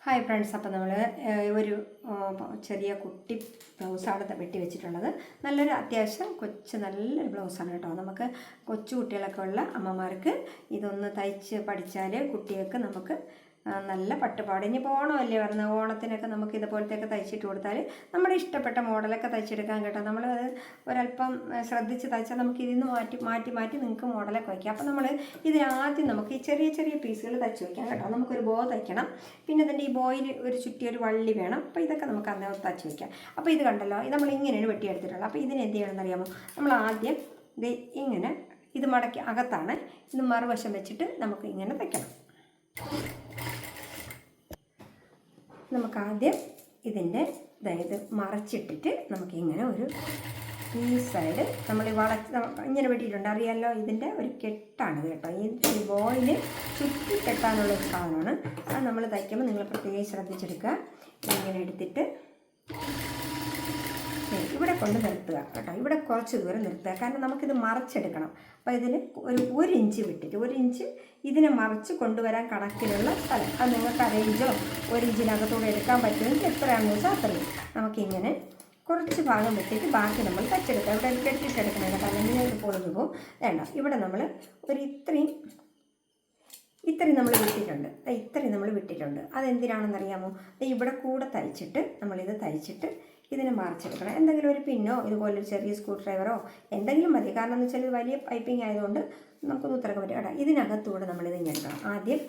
Hi friends, അപ്പോൾ നമ്മൾ ഒരു ചെറിയ കുട്ടി ബ്ലൗസാണ് വെട്ടി വെച്ചിട്ടുള്ളത്. നല്ലൊരു അത്യാവശ്യം നല്ലൊരു ബ്ലൗസാണ് കേട്ടോ. നമുക്ക് കൊച്ചു കുട്ടികളൊക്കെ ഉള്ള അമ്മമാർക്ക് ഇതൊന്ന് തയ്ച്ച് പഠിച്ചാൽ കുട്ടികൾക്ക് നമുക്ക് നല്ല പട്ടുപാട്. ഇനിയിപ്പോൾ ഓണമല്ലേ വരുന്നത്, ഓണത്തിനൊക്കെ നമുക്ക് ഇതുപോലത്തെയൊക്കെ തയ്ച്ചിട്ട് കൊടുത്താൽ നമ്മുടെ ഇഷ്ടപ്പെട്ട മോഡലൊക്കെ തയ്ച്ചെടുക്കാൻ കേട്ടോ. നമ്മൾ ഒരല്പം ശ്രദ്ധിച്ച് തയ്ച്ചാൽ നമുക്ക് ഇതിന്ന് മാറ്റി നിങ്ങൾക്ക് മോഡലൊക്കെ വയ്ക്കാം. അപ്പോൾ നമ്മൾ ഇതിനാദ്യം നമുക്ക് ഈ ചെറിയ ചെറിയ പീസുകൾ തയ്ച്ച് വയ്ക്കാം കേട്ടോ. നമുക്കൊരു ബോ തയ്ക്കണം, പിന്നെ ഇതിൻ്റെ ഈ ബോയിൽ ഒരു ചുറ്റിയൊരു വള്ളി വേണം. അപ്പോൾ ഇതൊക്കെ നമുക്ക് അന്നേരം തയ്ച്ച് വയ്ക്കാം. അപ്പോൾ ഇത് കണ്ടല്ലോ, ഇത് നമ്മൾ ഇങ്ങനെയാണ് വെട്ടിയെടുത്തിട്ടുള്ളത്. അപ്പോൾ ഇതിന് എന്ത് ചെയ്യണമെന്ന് അറിയാമോ? നമ്മൾ ആദ്യം ഇത് ഇങ്ങനെ ഇത് മടക്കി അകത്താണ്, ഇത് മറുവശം വെച്ചിട്ട് നമുക്ക് ഇങ്ങനെ തയ്ക്കണം. നമുക്കാദ്യം ഇതിൻ്റെ അതായത് മറച്ചിട്ടിട്ട് നമുക്കിങ്ങനെ ഒരു ഈ സൈഡ് നമ്മൾ ഇങ്ങനെ വെട്ടിയിട്ടുണ്ട്, അറിയാമല്ലോ. ഇതിൻ്റെ ഒരു കെട്ടാണിത് കേട്ടോ. ഈ ബോയിൽ ചുറ്റി കെട്ടാനുള്ളൊരു സാധനമാണ്. അത് നമ്മൾ തയ്ക്കുമ്പോൾ നിങ്ങൾ പ്രത്യേകം ശ്രദ്ധിച്ചെടുക്കുക. ഇങ്ങനെ എടുത്തിട്ട് ഇവിടെ കൊണ്ട് നിർത്തുക കേട്ടോ. ഇവിടെ കുറച്ച് ദൂരം നിർത്തുക, കാരണം നമുക്കിത് മറച്ചെടുക്കണം. അപ്പോൾ ഇതിന് ഒരു ഇഞ്ച് വിട്ടിട്ട് 1 ഇഞ്ച് ഇതിനെ മറിച്ച് കൊണ്ടുവരാൻ കണക്കിലുള്ള സ്ഥലം അത് നിങ്ങൾക്ക് 1 ഇഞ്ചോ 1 ഇഞ്ചിനകത്തൂടെ എടുക്കാൻ പറ്റുമെങ്കിൽ എത്രയാണെന്ന് വെച്ചാൽ അത്രയും. നമുക്കിങ്ങനെ കുറച്ച് ഭാഗം വെട്ടിയിട്ട് ബാക്കി നമ്മൾ തച്ചെടുക്കുക. ഇവിടെ കെട്ടിട്ടെടുക്കണം കേട്ടോ, അല്ലെങ്കിൽ ഇത് പൊളിഞ്ഞു പോകും. വേണ്ട, ഇവിടെ നമ്മൾ ഇത്രയും നമ്മൾ വിട്ടിട്ടുണ്ട്. അതെന്തിനാണെന്നറിയാമോ? ഇവിടെ കൂടെ നമ്മളിത് തയ്ച്ചിട്ട് ഇതിനെ മറിച്ചെടുക്കണം. എന്തെങ്കിലും ഒരു പിന്നോ ഇതുപോലൊരു ചെറിയ സ്ക്രൂ ഡ്രൈവറോ എന്തെങ്കിലും മതി. കാരണം എന്ന് വെച്ചാൽ ഇത് വലിയ പൈപ്പിംഗ് ആയതുകൊണ്ട് നമുക്ക് നൂത്തിറക്കാൻ പറ്റും കേട്ടോ. ഇതിനകത്തൂടെ നമ്മളിത് ഇങ്ങനെ എടുക്കണം. ആദ്യം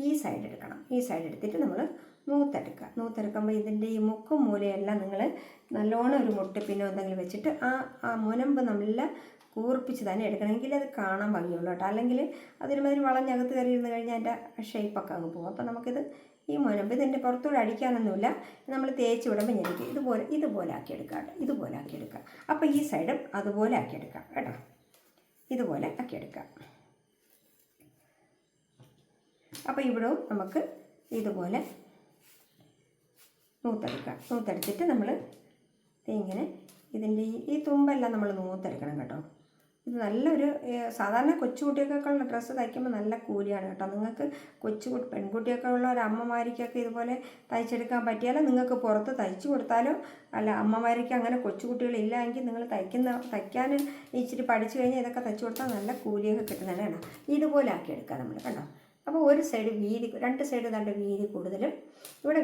ഈ സൈഡ് എടുക്കണം. ഈ സൈഡ് എടുത്തിട്ട് നമ്മൾ നൂത്തെടുക്കുമ്പോൾ ഇതിൻ്റെ ഈ മുക്കും മൂലയെല്ലാം നിങ്ങൾ നല്ലോണം ഒരു മുട്ടിപ്പിന്നോ എന്തെങ്കിലും വെച്ചിട്ട് ആ മുനമ്പ് നല്ല കൂർപ്പിച്ച് തന്നെ എടുക്കണമെങ്കിൽ അത് കാണാൻ ഭംഗിയുള്ളൂ കേട്ടോ. അല്ലെങ്കിൽ അതൊരുമാതിരി വളഞ്ഞകത്ത് കയറി ഇരുന്ന് കഴിഞ്ഞാൽ അതിൻ്റെ ഷേപ്പൊക്കെ അങ്ങ് പോകും. അപ്പോൾ നമുക്കിത് ഈ മുനമ്പ് ഇതിൻ്റെ പുറത്തൂടെ അടിക്കാനൊന്നുമില്ല, നമ്മൾ തേച്ച് വിടുമ്പോൾ ഞെരിക്കും. ഇതുപോലെ ആക്കിയെടുക്കാം കേട്ടോ. ഇതുപോലെ ആക്കിയെടുക്കാം. അപ്പോൾ ഈ സൈഡും അതുപോലെ ആക്കിയെടുക്കാം കേട്ടോ. ഇതുപോലെ ആക്കിയെടുക്കാം. അപ്പോൾ ഇവിടവും നമുക്ക് ഇതുപോലെ നൂത്തെടുത്തിട്ട് നമ്മൾ ഇങ്ങനെ ഇതിൻ്റെ ഈ തുമ്പെല്ലാം നമ്മൾ നൂത്തെടുക്കണം കേട്ടോ. ഇത് നല്ലൊരു സാധാരണ കൊച്ചുകുട്ടിയൊക്കെ ഉള്ള ഡ്രസ്സ് തയ്ക്കുമ്പോൾ നല്ല കൂലിയാണ് കേട്ടോ. നിങ്ങൾക്ക് പെൺകുട്ടിയൊക്കെ ഉള്ള ഒരു അമ്മമാരിക്കൊക്കെ ഇതുപോലെ തയ്ച്ചെടുക്കാൻ പറ്റിയാലോ, നിങ്ങൾക്ക് പുറത്ത് തയ്ച്ചു കൊടുത്താലോ, അല്ല അമ്മമാരിക്ക് അങ്ങനെ കൊച്ചുകുട്ടികളില്ല എങ്കിൽ നിങ്ങൾ തയ്ക്കാൻ ഇച്ചിരി പഠിച്ചു കഴിഞ്ഞാൽ ഇതൊക്കെ തയ്ച്ചു കൊടുത്താൽ നല്ല കൂലിയൊക്കെ കിട്ടുന്നതാണ് കേട്ടോ. ഇതുപോലെ ആക്കിയെടുക്കുക നമ്മൾ കേട്ടോ. അപ്പോൾ ഒരു സൈഡ് രണ്ട് സൈഡ് നല്ല വീതി കൂടുതലും ഇവിടെ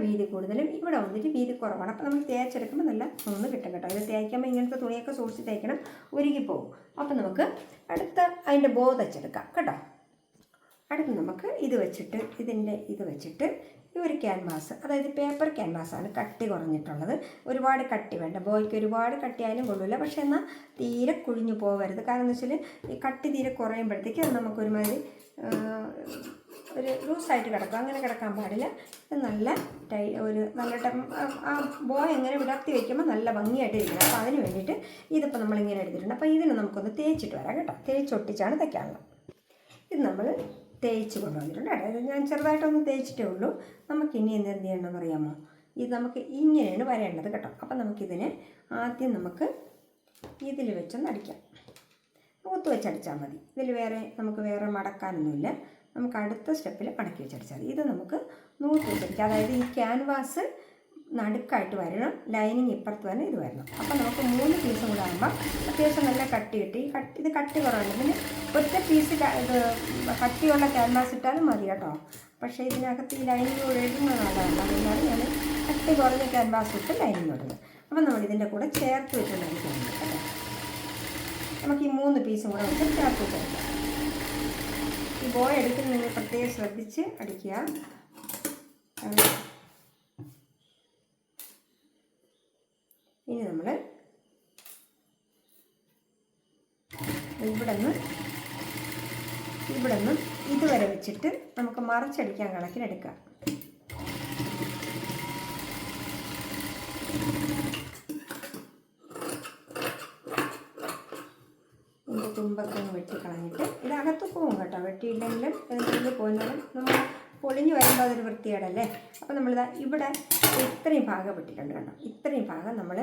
വന്നിട്ട് വീതി കുറവാണ്. അപ്പോൾ നമ്മൾ തേച്ചെടുക്കുമ്പോൾ നല്ല ഒന്ന് കിട്ടും കേട്ടോ. ഇത് തേക്കുമ്പോൾ ഇങ്ങനത്തെ തുണിയൊക്കെ സൂക്ഷിച്ച് തേക്കണം, ഉരുകിപ്പോവും. അപ്പോൾ നമുക്ക് അതിൻ്റെ ബോ തയ്ച്ചെടുക്കാം കേട്ടോ. അടുത്ത് നമുക്ക് ഇത് വെച്ചിട്ട് ഈ ഒരു ക്യാൻവാസ്, അതായത് പേപ്പർ ക്യാൻവാസാണ് കട്ടി കുറഞ്ഞിട്ടുള്ളത്. ഒരുപാട് കട്ടി വേണ്ട, ബോയ്ക്ക് ഒരുപാട് കട്ടിയായാലും കൊള്ളില്ല. പക്ഷേ എന്നാൽ തീരെ കുഴിഞ്ഞു പോകരുത്. കാരണം എന്ന് വെച്ചാൽ ഈ കട്ടി തീരെ കുറയുമ്പോഴത്തേക്ക് അത് നമുക്കൊരുമാതിരി ഒരു ലൂസായിട്ട് കിടക്കും. അങ്ങനെ കിടക്കാൻ പാടില്ല. ഇത് നല്ല ആ ബോയ് എങ്ങനെ വിടർത്തി വയ്ക്കുമ്പോൾ നല്ല ഭംഗിയായിട്ട് ഇരിക്കണം. അപ്പോൾ അതിന് വേണ്ടിയിട്ട് ഇതിപ്പോൾ നമ്മളിങ്ങനെ എടുത്തിട്ടുണ്ട്. അപ്പോൾ ഇതിന് നമുക്കൊന്ന് തേച്ചിട്ട് വരാം കേട്ടോ. തേച്ചൊട്ടിച്ചാണ് തയ്ക്കാനുള്ളത്. ഇത് നമ്മൾ തേച്ച് കൊണ്ടുവന്നിട്ടുണ്ട്. അതായത് ഞാൻ ചെറുതായിട്ടൊന്ന് തേച്ചിട്ടേ ഉള്ളൂ. നമുക്കിനി എന്ത് ചെയ്യണമെന്ന് അറിയാമോ? ഇത് നമുക്ക് ഇങ്ങനെയാണ് വരേണ്ടത് കേട്ടോ. അപ്പം നമുക്കിതിനെ ആദ്യം ഇതിൽ വെച്ചൊന്ന് അടിക്കാം. ഒത്തു വെച്ചടിച്ചാൽ മതി. നമുക്ക് വേറെ മടക്കാനൊന്നുമില്ല. നമുക്ക് അടുത്ത സ്റ്റെപ്പിൽ മടക്കി വെച്ചടിച്ചാൽ മതി. ഇത് നമുക്ക് നൂറ്റ് വെച്ചടിക്കാം. അതായത് ഈ ക്യാൻവാസ് നടുക്കായിട്ട് വരണം, ലൈനിങ് ഇപ്പുറത്ത് തന്നെ ഇത് വരണം. അപ്പോൾ നമുക്ക് 3 പീസും കൂടെ ആകുമ്പോൾ അത്യാവശ്യം നല്ല കട്ടി കിട്ടി. ഇത് കട്ടി കുറവുണ്ട്. പിന്നെ ഒറ്റ പീസ് കട്ടിയുള്ള ക്യാൻവാസ് ഇട്ടാലും മതി കേട്ടോ. പക്ഷേ ഇതിനകത്ത് ഈ ലൈനിങ് കൂടെ ഇടുന്നത് നല്ലതല്ല. അതുകൊണ്ടാണ് ഞാൻ കട്ടി കുറഞ്ഞ ക്യാൻവാസ് ഇട്ട് ലൈനിങ് ഇടുന്നത്. അപ്പോൾ നമ്മൾ ഇതിൻ്റെ കൂടെ ചേർത്ത് വെച്ചിട്ടുണ്ടായിരിക്കുന്നുണ്ട് കേട്ടോ. നമുക്ക് ഈ 3 പീസും കൂടെ വെച്ച് ചേർത്ത് വെച്ചെടുക്കാം. ഈ ബോയ് അടിക്കുന്നത് നിങ്ങൾ പ്രത്യേകം ശ്രദ്ധിച്ച് അടിക്കുക. ഇനി നമ്മൾ ഇവിടെ നിന്ന് ഇതുവരെ വെച്ചിട്ട് നമുക്ക് മറിച്ചടിക്കാൻ കണക്കിനെടുക്കാം. ഇതിൻ്റെ തുമ്പൊക്കെ ഒന്ന് വെട്ടിക്കളഞ്ഞിട്ട് ഇതകത്ത് പോകും കേട്ടോ. വെട്ടിയില്ലെങ്കിലും എന്തെങ്കിലും പോയിരുന്നാലും നമ്മൾ പൊളിഞ്ഞ് വരുമ്പോൾ അതൊരു വൃത്തികേടല്ലേ. അപ്പോൾ ഇവിടെ ഇത്രയും ഭാഗം വിട്ടിട്ടുണ്ട് കണ്ടോ. ഇത്രയും ഭാഗം നമ്മൾ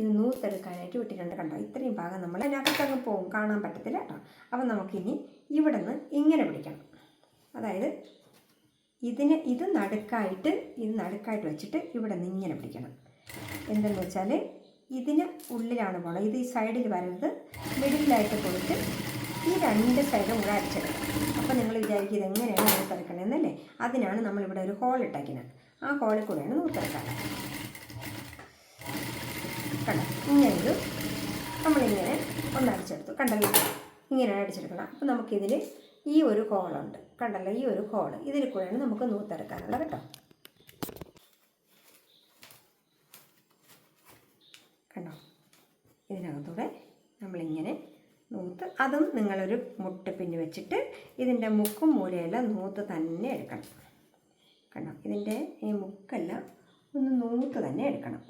ഇത് നൂത്തെടുക്കാനായിട്ട് വിട്ടിട്ടുണ്ട് കണ്ടോ. ഇത്രയും ഭാഗം നമ്മൾ അതിനകത്തങ്ങ് പോകും, കാണാൻ പറ്റത്തില്ല കേട്ടോ. അപ്പം നമുക്കിനി ഇവിടെ നിന്ന് ഇങ്ങനെ പിടിക്കണം. അതായത് ഇത് നടുക്കായിട്ട് വെച്ചിട്ട് ഇവിടെ നിന്ന് ഇങ്ങനെ പിടിക്കണം. എന്തെന്ന് വെച്ചാൽ ഇതിന് ഉള്ളിലാണ് പോകണം. ഇത് ഈ സൈഡിൽ വരരുത്, മിഡിലായിട്ട് പോയിട്ട് ഈ 2 സൈഡും കൂടെ അടിച്ചെടുക്കണം. അപ്പോൾ നിങ്ങൾ വിചാരിക്കും ഇതെങ്ങനെയാണ് നൂത്തെടുക്കണമെന്നല്ലേ? അതിനാണ് നമ്മളിവിടെ ഒരു ഹോൾ ഇട്ടേക്കുന്നത്. ആ ഹോളിൽ കൂടെയാണ് നൂത്തെടുക്കാൻ. കണ്ടോ, ഇങ്ങനെ നമ്മളിങ്ങനെ ഒന്ന് അടിച്ചെടുത്തു. കണ്ടല്ലോ, ഇങ്ങനെ അടിച്ചെടുക്കണം. അപ്പോൾ നമുക്കിതിൽ ഈ ഒരു ഹോളുണ്ട്, കണ്ടല്ലോ, ഈ ഒരു ഹോൾ, ഇതിൽ കൂടെയാണ് നമുക്ക് നൂത്തെടുക്കാനുള്ളത് കേട്ടോ. കണ്ടോ, ഇതിനകത്തൂടെ നമ്മളിങ്ങനെ നൂത്ത്, അതും നിങ്ങളൊരു മുട്ടപ്പിന്ന് വെച്ചിട്ട് ഇതിൻ്റെ മുക്കും മൂലയെല്ലാം നൂത്ത് തന്നെ എടുക്കണം. കണ്ടോ, ഇതിൻ്റെ ഈ മുക്കെല്ലാം ഒന്ന് നൂത്ത് തന്നെ എടുക്കണം.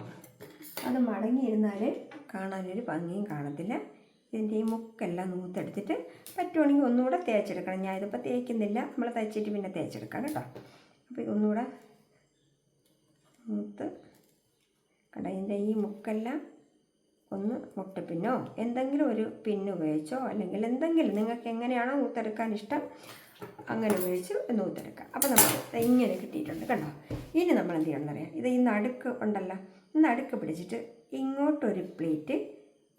അത് മടങ്ങിയിരുന്നാൽ കാണാനൊരു ഭംഗിയും കാണത്തില്ല. ഇതിൻ്റെ ഈ മുക്കെല്ലാം നൂത്തെടുത്തിട്ട് പറ്റുവാണെങ്കിൽ ഒന്നുകൂടെ തേച്ചെടുക്കണം. ഞാൻ ഇതിപ്പോൾ തേക്കുന്നില്ല, നമ്മൾ തയ്ച്ചിട്ട് പിന്നെ തേച്ചെടുക്കാം കേട്ടോ. അപ്പോൾ ഇതൊന്നുകൂടെ നൂത്ത് കണ്ടോ, ഇതിൻ്റെ ഈ മുക്കെല്ലാം ഒന്ന് മുട്ടപ്പിന്നോ എന്തെങ്കിലും ഒരു പിന്ന് ഉപയോഗിച്ചോ, അല്ലെങ്കിൽ എന്തെങ്കിലും നിങ്ങൾക്ക് എങ്ങനെയാണോ നൂത്തെടുക്കാൻ ഇഷ്ടം അങ്ങനെ ഉപയോഗിച്ച് നൂത്തെടുക്കാം. അപ്പോൾ നമ്മൾ ഇങ്ങനെ കിട്ടിയിട്ടുണ്ട് കണ്ടോ. ഇനി നമ്മൾ എന്ത് ചെയ്യണമെന്നറിയാം, ഇത് ഈ നടുക്ക് ഉണ്ടല്ലോ, നടുക്ക് പിടിച്ചിട്ട് ഇങ്ങോട്ടൊരു പ്ലേറ്റ്,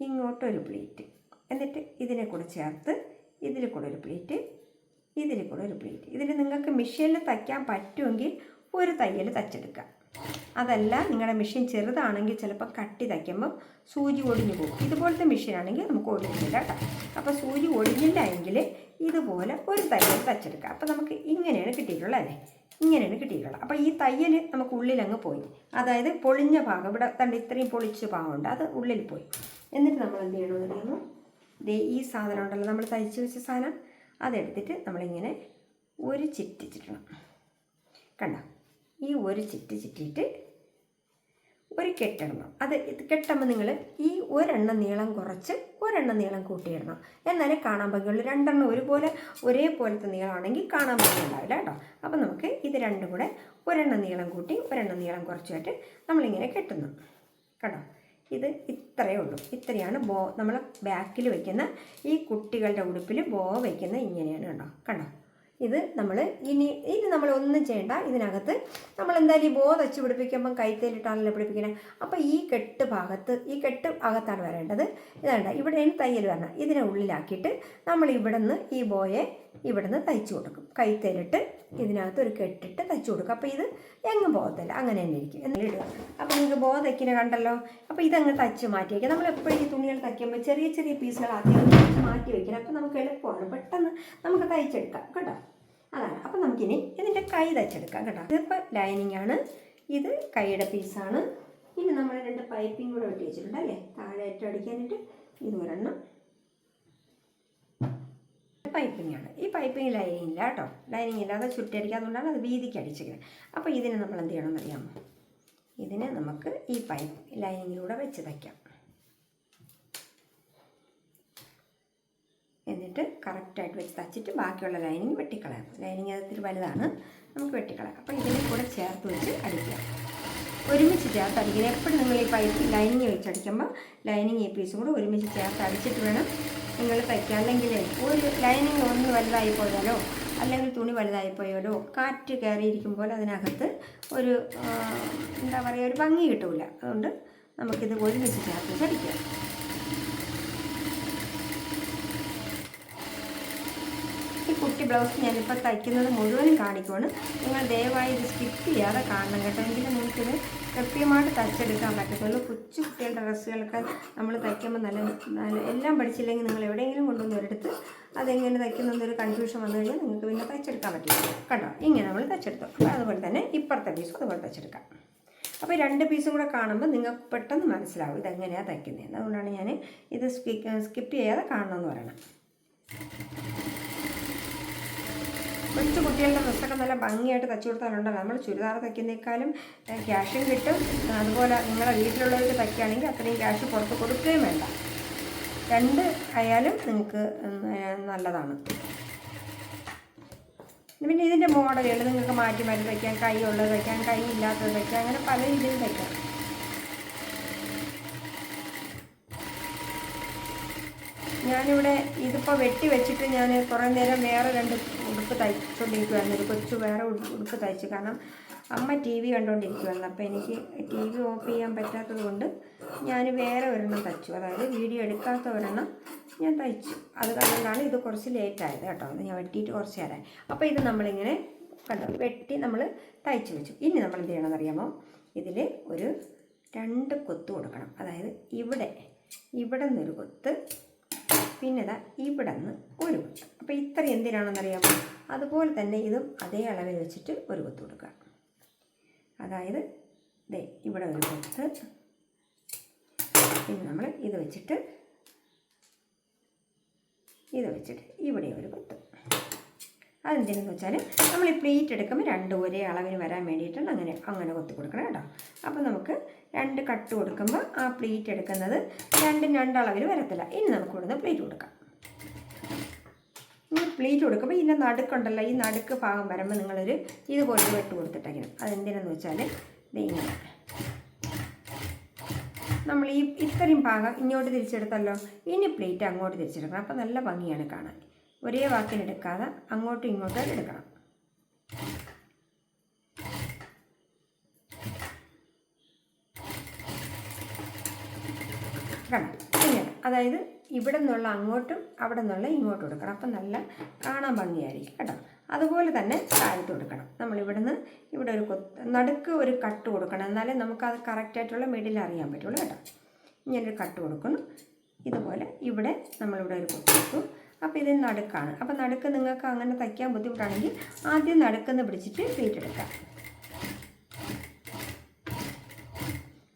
ഇങ്ങോട്ടൊരു പ്ലേറ്റ്, എന്നിട്ട് ഇതിനെ കൂടെ ചേർത്ത് ഇതിൽ കൂടെ ഒരു പ്ലേറ്റ്, ഇതിൽ കൂടെ ഒരു പ്ലേറ്റ്. ഇതിൽ നിങ്ങൾക്ക് മെഷീനിൽ തയ്ക്കാൻ പറ്റുമെങ്കിൽ ഒരു തയ്യൽ തയ്ച്ചെടുക്കുക. അതല്ല നിങ്ങളുടെ മെഷീൻ ചെറുതാണെങ്കിൽ ചിലപ്പോൾ കട്ടി തയ്ക്കുമ്പോൾ സൂചി ഒടിഞ്ഞു പോകും. ഇതുപോലത്തെ മെഷീനാണെങ്കിൽ നമുക്ക് ഒടിഞ്ഞില്ല കേട്ടോ. അപ്പോൾ സൂചി ഒടിഞ്ഞില്ല എങ്കിൽ ഇതുപോലെ ഒരു തയ്യൽ തയ്ച്ചെടുക്കുക. അപ്പോൾ നമുക്ക് ഇങ്ങനെയാണ് കിട്ടിയിട്ടുള്ളത് അല്ലേ, ഇങ്ങനെയാണ് കിട്ടിയിട്ടുള്ളത്. അപ്പോൾ ഈ തയ്യൽ നമുക്ക് ഉള്ളിലങ്ങ് പോയി, അതായത് പൊളിഞ്ഞ ഭാഗം ഇവിടെ കണ്ട് ഇത്രയും പൊളിച്ച ഭാഗമുണ്ട്, അത് ഉള്ളിൽ പോയി. എന്നിട്ട് നമ്മൾ എന്ത് ചെയ്യണമെന്ന് അറിയാമോ, ഈ സാധനം ഉണ്ടല്ലോ, നമ്മൾ തയ്ച്ച് വെച്ച സാധനം, അതെടുത്തിട്ട് നമ്മളിങ്ങനെ ഒരു ചിറ്റിച്ചിട്ടണം. കണ്ടോ, ഈ ഒരു ചിറ്റിയിട്ട് ഒരു കെട്ടിടണം. അത് കെട്ടുമ്പോൾ നിങ്ങൾ ഈ ഒരെണ്ണം നീളം കുറച്ച് ഒരെണ്ണം നീളം കൂട്ടിയിടണം, എന്നാലേ കാണാൻ ഭംഗിയുള്ളൂ. 2 ഒരേപോലത്തെ നീളമാണെങ്കിൽ കാണാൻ ഭംഗിയുണ്ടാവില്ല കേട്ടോ. അപ്പോൾ നമുക്ക് ഇത് 2 കൂടെ ഒരെണ്ണം നീളം കൂട്ടി ഒരെണ്ണം നീളം കുറച്ചുമായിട്ട് നമ്മളിങ്ങനെ കെട്ടുന്നു. കേട്ടോ, ഇത് ഇത്രയേ ഉള്ളൂ. ഇത്രയാണ് ബോ നമ്മൾ ബാക്കിൽ വയ്ക്കുന്ന ഈ കുട്ടികളുടെ ഉടുപ്പിൽ ബോ വയ്ക്കുന്ന ഇങ്ങനെയാണ് കേട്ടോ. കണ്ടോ, ഇത് നമ്മൾ ഇനി നമ്മൾ ഒന്നും ചെയ്യണ്ട. ഇതിനകത്ത് നമ്മൾ എന്തായാലും ഈ ബോ തച്ച് പിടിപ്പിക്കുമ്പം കൈത്തേലിട്ടാണല്ലോ പിടിപ്പിക്കുന്നത്. അപ്പോൾ ഈ കെട്ട് അകത്താണ് വരേണ്ടത്. ഇതാണ്ട ഇവിടെയാണ് തയ്യൽ വരണം. ഇതിനെ ഉള്ളിലാക്കിയിട്ട് നമ്മൾ ഇവിടുന്ന് ഈ ബോയെ ഇവിടുന്ന് തയ്ച്ചു കൊടുക്കും. കൈത്തേലിട്ട് ഇതിനകത്ത് ഒരു കെട്ടിട്ട് തയ്ച്ചു കൊടുക്കും. അപ്പോൾ ഇത് എങ്ങും പോകത്തില്ല, അങ്ങനെ തന്നെ ഇരിക്കും. എന്നിട്ട് ഇടുക. അപ്പോൾ നിങ്ങൾക്ക് ബോ തയ്ക്കിനെ കണ്ടല്ലോ. അപ്പോൾ ഇതങ്ങ് തയ്ച്ച് മാറ്റി വയ്ക്കുക. നമ്മൾ എപ്പോഴും ഈ തുണികൾ തയ്ക്കുമ്പോൾ ചെറിയ ചെറിയ പീസുകൾ ആദ്യം മാറ്റി വയ്ക്കണം. അപ്പോൾ നമുക്ക് എളുപ്പമാണ്, പെട്ടെന്ന് നമുക്ക് തയ്ച്ചെടുക്കാം കേട്ടോ. അതാണ്. അപ്പോൾ നമുക്കിനി ഇതിൻ്റെ കൈ തയ്ച്ചെടുക്കാം കേട്ടോ. ഇതിപ്പോൾ ലൈനിങ് ആണ്, ഇത് കൈയുടെ പീസാണ്. ഇനി നമ്മൾ 2 പൈപ്പിംഗ് കൂടെ വെട്ടി വെച്ചിട്ടുണ്ട് അല്ലേ, താഴെ ഏറ്റവും അടിക്കാനായിട്ട്. ഇത് ഒരെണ്ണം പൈപ്പിംഗ് ആണ്. ഈ പൈപ്പിംഗ് ലൈനിങ് ഇല്ല കേട്ടോ, ലൈനിങ് ഇല്ലാതെ ചുറ്റടിക്കാത്തതുകൊണ്ടാണ് അത് വീതിക്ക് അടിച്ചിരിക്കുന്നത്. അപ്പോൾ ഇതിനെ നമ്മൾ എന്ത് ചെയ്യണമെന്ന് അറിയാമോ, ഇതിനെ നമുക്ക് ഈ പൈപ്പ് ലൈനിങ്ങിലൂടെ വെച്ച് തയ്ക്കാം. എന്നിട്ട് കറക്റ്റായിട്ട് വെച്ച് തയ്ച്ചിട്ട് ബാക്കിയുള്ള ലൈനിങ് വെട്ടിക്കളയാം. ലൈനിങ് അതിൽ വലുതാണ്, നമുക്ക് വെട്ടിക്കളയാം. അപ്പോൾ ഇതിനെ കൂടെ ചേർത്ത് വെച്ച് അടിക്കാം, ഒരുമിച്ച് ചേർത്ത് അടിക്കുക. എപ്പോഴും നിങ്ങൾ ഈ പൈപ്പ് ലൈനിങ് വെച്ചടിക്കുമ്പോൾ ലൈനിങ് ഈ പീസും കൂടെ ഒരുമിച്ച് ചേർത്ത് അടിച്ചിട്ട് വേണം നിങ്ങൾ തയ്ക്കുക. അല്ലെങ്കിൽ ഒരു ലൈനിങ് ഒന്ന് വലുതായി പോയാലോ അല്ലെങ്കിൽ തുണി വലുതായി പോയാലോ കാറ്റ് കയറിയിരിക്കുമ്പോൾ അതിനകത്ത് ഒരു എന്താ പറയുക, ഒരു ഭംഗി കിട്ടില്ല. അതുകൊണ്ട് നമുക്കിത് ഒരുമിച്ച് ചേർത്ത് അടിക്കാം. ഈ കുട്ടി ബ്ലൗസ് ഞാനിപ്പോൾ തയ്ക്കുന്നത് മുഴുവനും കാണിക്കുവാണ്. നിങ്ങൾ ദയവായി ഇത് സ്കിപ്പ് ചെയ്യാതെ കാണണം കേട്ടോ. എങ്കിലും നമുക്കിത് കൃത്യമായിട്ട് തയ്ച്ചെടുക്കാൻ പറ്റത്തുള്ളൂ. കൊച്ചു കുട്ടികളുടെ ഡ്രസ്സുകളൊക്കെ നമ്മൾ തയ്ക്കുമ്പോൾ നല്ല എല്ലാം പഠിച്ചില്ലെങ്കിൽ നിങ്ങൾ എവിടെയെങ്കിലും കൊണ്ടുവന്ന് ഒരിടത്ത് അതെങ്ങനെ തയ്ക്കുന്നൊരു കൺഫ്യൂഷൻ വന്നു കഴിഞ്ഞാൽ നിങ്ങൾക്ക് പിന്നെ തയ്ച്ചെടുക്കാൻ പറ്റില്ല കേട്ടോ. ഇങ്ങനെ നമ്മൾ തയ്ച്ചെടുത്തു. അപ്പോൾ അതുപോലെ തന്നെ ഇപ്പുറത്തെ പീസും അതുപോലെ തയ്ച്ചെടുക്കാം. അപ്പോൾ 2 പീസും കൂടെ കാണുമ്പോൾ നിങ്ങൾക്ക് പെട്ടെന്ന് മനസ്സിലാവും ഇതെങ്ങനെയാണ് തയ്ക്കുന്നതെന്ന്. അതുകൊണ്ടാണ് ഞാൻ ഇത് സ്കിപ്പ് ചെയ്യാതെ കാണണമെന്ന് പറയണം. കൊച്ചു കുട്ടികളുടെ ഡ്രസ്സൊക്കെ നല്ല ഭംഗിയായിട്ട് തയ്ച്ചു കൊടുത്താലുണ്ടല്ലോ, നമ്മൾ ചുരിദാർ തയ്ക്കുന്നേക്കാളും ക്യാഷും കിട്ടും. അതുപോലെ നിങ്ങളുടെ വീട്ടിലുള്ളവർക്ക് തയ്ക്കുകയാണെങ്കിൽ അത്രയും ക്യാഷ് പുറത്ത് കൊടുക്കുകയും വേണ്ട. 2 ആയാലും നിങ്ങൾക്ക് നല്ലതാണ്. പിന്നെ ഇതിൻ്റെ മോഡലുകൾ നിങ്ങൾക്ക് മാറ്റി മാറ്റി തയ്ക്കാം. കൈ ഉള്ളത് തയ്ക്കാം, കൈ ഇല്ലാത്തത് തയ്ക്കാം, അങ്ങനെ പല രീതിയിൽ തയ്ക്കാം. ഞാനിവിടെ ഇതിപ്പോൾ വെട്ടി വെച്ചിട്ട് ഞാൻ കുറേ നേരം വേറെ 2 ഉടുപ്പ് തയ്ച്ചുകൊണ്ടിരിക്കുമായിരുന്നു. ഒരു കൊച്ചു വേറെ ഉടുപ്പ് തയ്ച്ചു. കാരണം അമ്മ ടി വി കണ്ടുകൊണ്ടിരിക്കുമായിരുന്നു. അപ്പോൾ എനിക്ക് ടി വി ഓഫ് ചെയ്യാൻ പറ്റാത്തത് കൊണ്ട് ഞാൻ വേറെ ഒരെണ്ണം തയ്ച്ചു. അതായത് വീഡിയോ എടുക്കാത്ത ഒരെണ്ണം ഞാൻ തയ്ച്ചു. അത് അതുകൊണ്ടാണ് ഇത് കുറച്ച് ലേറ്റായത് കേട്ടോ. അത് ഞാൻ വെട്ടിയിട്ട് കുറച്ച് നേരമായി. അപ്പോൾ ഇത് നമ്മളിങ്ങനെ കണ്ടോ വെട്ടി നമ്മൾ തയ്ച്ചു വെച്ചു. ഇനി നമ്മൾ എന്ത് ചെയ്യണമെന്ന് അറിയാമോ? ഇതിൽ ഒരു 2 കൊത്ത് കൊടുക്കണം. അതായത് ഇവിടെ നിന്നൊരു കൊത്ത്, പിന്നെ ഇവിടെ നിന്ന് ഒരു കൊത്ത്. അപ്പോൾ ഇത്ര എന്തിനാണെന്നറിയാമോ? അതുപോലെ തന്നെ ഇതും അതേ അളവിൽ വെച്ചിട്ട് ഒരു കൊത്ത് കൊടുക്കുക. അതായത് ഇവിടെ ഒരു കൊത്ത്, പിന്നെ നമ്മൾ ഇത് വെച്ചിട്ട് ഇവിടെ ഒരു കൊത്ത്. അതെന്തിനെന്ന് വെച്ചാൽ നമ്മൾ ഈ പ്ലീറ്റ് എടുക്കുമ്പോൾ 2 ഒരേ അളവിന് വരാൻ വേണ്ടിയിട്ടാണ് അങ്ങനെ കൊത്തി കൊടുക്കണം കേട്ടോ. അപ്പോൾ നമുക്ക് 2 കട്ട് കൊടുക്കുമ്പോൾ ആ പ്ലീറ്റ് എടുക്കുന്നത് 2 അളവിൽ വരത്തില്ല. ഇനി നമുക്ക് ഇവിടുന്ന് പ്ലീറ്റ് കൊടുക്കാം. ഈ പ്ലീറ്റ് കൊടുക്കുമ്പോൾ ഇതിൻ്റെ നടുക്കുണ്ടല്ലോ, ഈ നടുക്ക് ഭാഗം വരുമ്പോൾ നിങ്ങളൊരു ഇതുപോലെ വെട്ട് കൊടുത്തിട്ടേക്കണം. അതെന്തിനെന്ന് വെച്ചാൽ ഇങ്ങനെ നമ്മൾ ഈ ഇത്രയും ഭാഗം ഇങ്ങോട്ട് തിരിച്ചെടുത്തല്ലോ, ഇനി പ്ലീറ്റ് അങ്ങോട്ട് തിരിച്ചെടുക്കണം. അപ്പോൾ നല്ല ഭംഗിയാണ് കാണാൻ. ഒരേ വാക്കിനെടുക്കാതെ അങ്ങോട്ടും ഇങ്ങോട്ടും എടുക്കണം. കണ്ടോ ഇങ്ങനെ. അതായത് ഇവിടെ നിന്നുള്ള അങ്ങോട്ടും അവിടെ നിന്നുള്ള ഇങ്ങോട്ടും എടുക്കണം. അപ്പം നല്ല കാണാൻ ഭംഗിയായിരിക്കും കേട്ടോ. അതുപോലെ തന്നെ താഴത്ത് കൊടുക്കണം. നമ്മളിവിടുന്ന് ഇവിടെ ഒരു നടുക്ക് ഒരു കട്ട് കൊടുക്കണം. എന്നാലേ നമുക്കത് കറക്റ്റായിട്ടുള്ള മിഡിൽ അറിയാൻ പറ്റുള്ളൂ കേട്ടോ. ഇങ്ങനൊരു കട്ട് കൊടുക്കുന്നു. ഇതുപോലെ ഇവിടെ നമ്മളിവിടെ ഒരു കൊത്ത് കൊടുത്തു. അപ്പോൾ ഇത് നടുക്കാണ്. അപ്പോൾ നടുക്ക് നിങ്ങൾക്ക് അങ്ങനെ തയ്ക്കാൻ ബുദ്ധിമുട്ടാണെങ്കിൽ ആദ്യം നടുക്കെന്ന് പിടിച്ചിട്ട് പ്ലീറ്റ് എടുക്കാം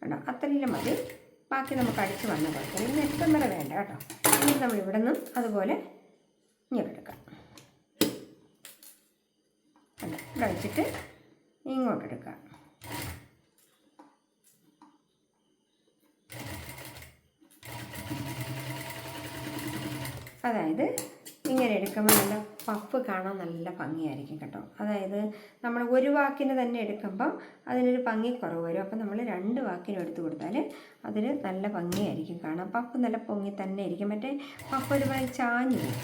കേട്ടോ. അത്രയും മതി. ബാക്കി നമുക്ക് അടിച്ച് വന്ന കുഴപ്പമില്ല. ഇനി എത്തം വരെ വേണ്ട കേട്ടോ. ഇനി നമ്മളിവിടെ നിന്നും അതുപോലെ ഇങ്ങോട്ടെടുക്കാം കേട്ടോ. ഇവിടെ വെച്ചിട്ട് ഇങ്ങോട്ടെടുക്കാം. അതായത് ഇങ്ങനെ എടുക്കുമ്പോൾ നല്ല പഫ് കാണാൻ നല്ല ഭംഗിയായിരിക്കും കേട്ടോ. അതായത് നമ്മൾ ഒരു വാക്കിന് തന്നെ എടുക്കുമ്പം അതിനൊരു ഭംഗി കുറവ് വരും. അപ്പം നമ്മൾ 2 വാക്കിനും എടുത്ത് കൊടുത്താൽ അതിന് നല്ല ഭംഗിയായിരിക്കും കാണാൻ. പഫ് നല്ല പൊങ്ങി തന്നെ ഇരിക്കും. മറ്റേ പഫ് ഒരുപാട് ചാഞ്ഞു വരും.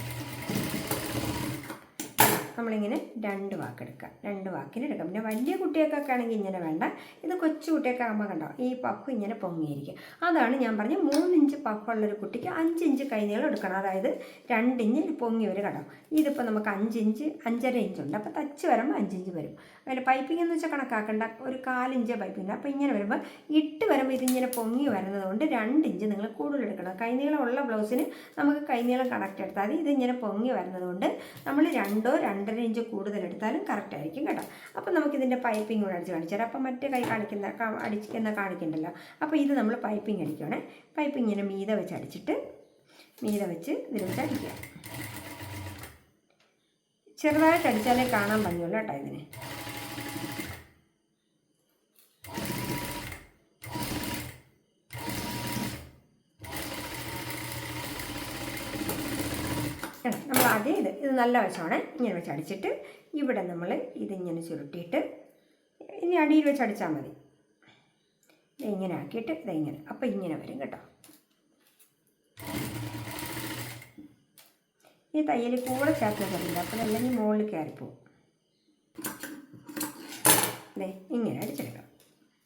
നമ്മളിങ്ങനെ 2 വാക്കെടുക്കുക. 2 വാക്കിന് എടുക്കാം. പിന്നെ വലിയ കുട്ടികൾക്കൊക്കെ ആണെങ്കിൽ ഇങ്ങനെ വേണ്ട. ഇത് കൊച്ചു കുട്ടിയൊക്കെ ആകുമ്പോൾ കണ്ടോ ഈ പഫ് ഇങ്ങനെ പൊങ്ങിയിരിക്കും. അതാണ് ഞാൻ പറഞ്ഞ 3 ഇഞ്ച് പഫുള്ളൊരു കുട്ടിക്ക് 5 ഇഞ്ച് കൈനീളം എടുക്കണം. അതായത് 2 ഇഞ്ച് പൊങ്ങി വരും കേട്ടോ. ഇതിപ്പോൾ നമുക്ക് 5 ഇഞ്ച് 5.5 ഇഞ്ചുണ്ട്. അപ്പോൾ തച്ച് വരുമ്പോൾ 5 ഇഞ്ച് വരും. അതിൽ പൈപ്പിംഗ് എന്ന് വെച്ചാൽ കണക്കാക്കേണ്ട. ഒരു 4 ഇഞ്ച് പൈപ്പിംഗ്. അപ്പോൾ ഇങ്ങനെ വരുമ്പോൾ ഇട്ട് വരുമ്പോൾ ഇതിങ്ങനെ പൊങ്ങി വരുന്നത് കൊണ്ട് 2 ഇഞ്ച് നിങ്ങൾ കൂടുതൽ എടുക്കണം. കൈനീളമുള്ള ബ്ലൗസിന് നമുക്ക് കൈനീളം കണക്ട് എടുത്താൽ മതി. ഇതിങ്ങനെ പൊങ്ങി വരുന്നത് കൊണ്ട് നമ്മൾ 2-2.5 ഇഞ്ച് കൂടുതലെടുത്താലും കറക്റ്റായിരിക്കും കേട്ടോ. അപ്പോൾ നമുക്കിതിൻ്റെ പൈപ്പിംഗ് കൂടെ അടിച്ച് കാണിച്ചു തരാം. അപ്പോൾ മറ്റേ കൈ കാണിക്കണ്ടല്ലോ. അപ്പോൾ ഇത് നമ്മൾ പൈപ്പിംഗ് അടിക്കുകയാണേ. പൈപ്പിംഗ് ഇങ്ങനെ മീതെ വെച്ച് അടിച്ചിട്ട് ഇതിൽ വെച്ച് അടിക്കുക. ചെറുതായിട്ട് അടിച്ചാലേ കാണാൻ ഭംഗിയുള്ളൂ കേട്ടോ ഇതിന്. നമ്മൾ ആദ്യം ഇത് നല്ല വശമാണ്. ഇങ്ങനെ വെച്ച് അടിച്ചിട്ട് ഇവിടെ നമ്മൾ ഇതിങ്ങനെ ചുരുട്ടിയിട്ട് ഇനി അടിയിൽ വെച്ച് അടിച്ചാൽ മതി. ഇങ്ങനെ ആക്കിയിട്ട് ഇങ്ങനെ. അപ്പോൾ ഇങ്ങനെ വരും കേട്ടോ. ഈ തയ്യൽ കൂടെ ചേർത്ത് തരില്ല. അപ്പോൾ അല്ലെങ്കിൽ മുകളിൽ കയറിപ്പോവും. ഇങ്ങനെ അടിച്ചെടുക്കാം.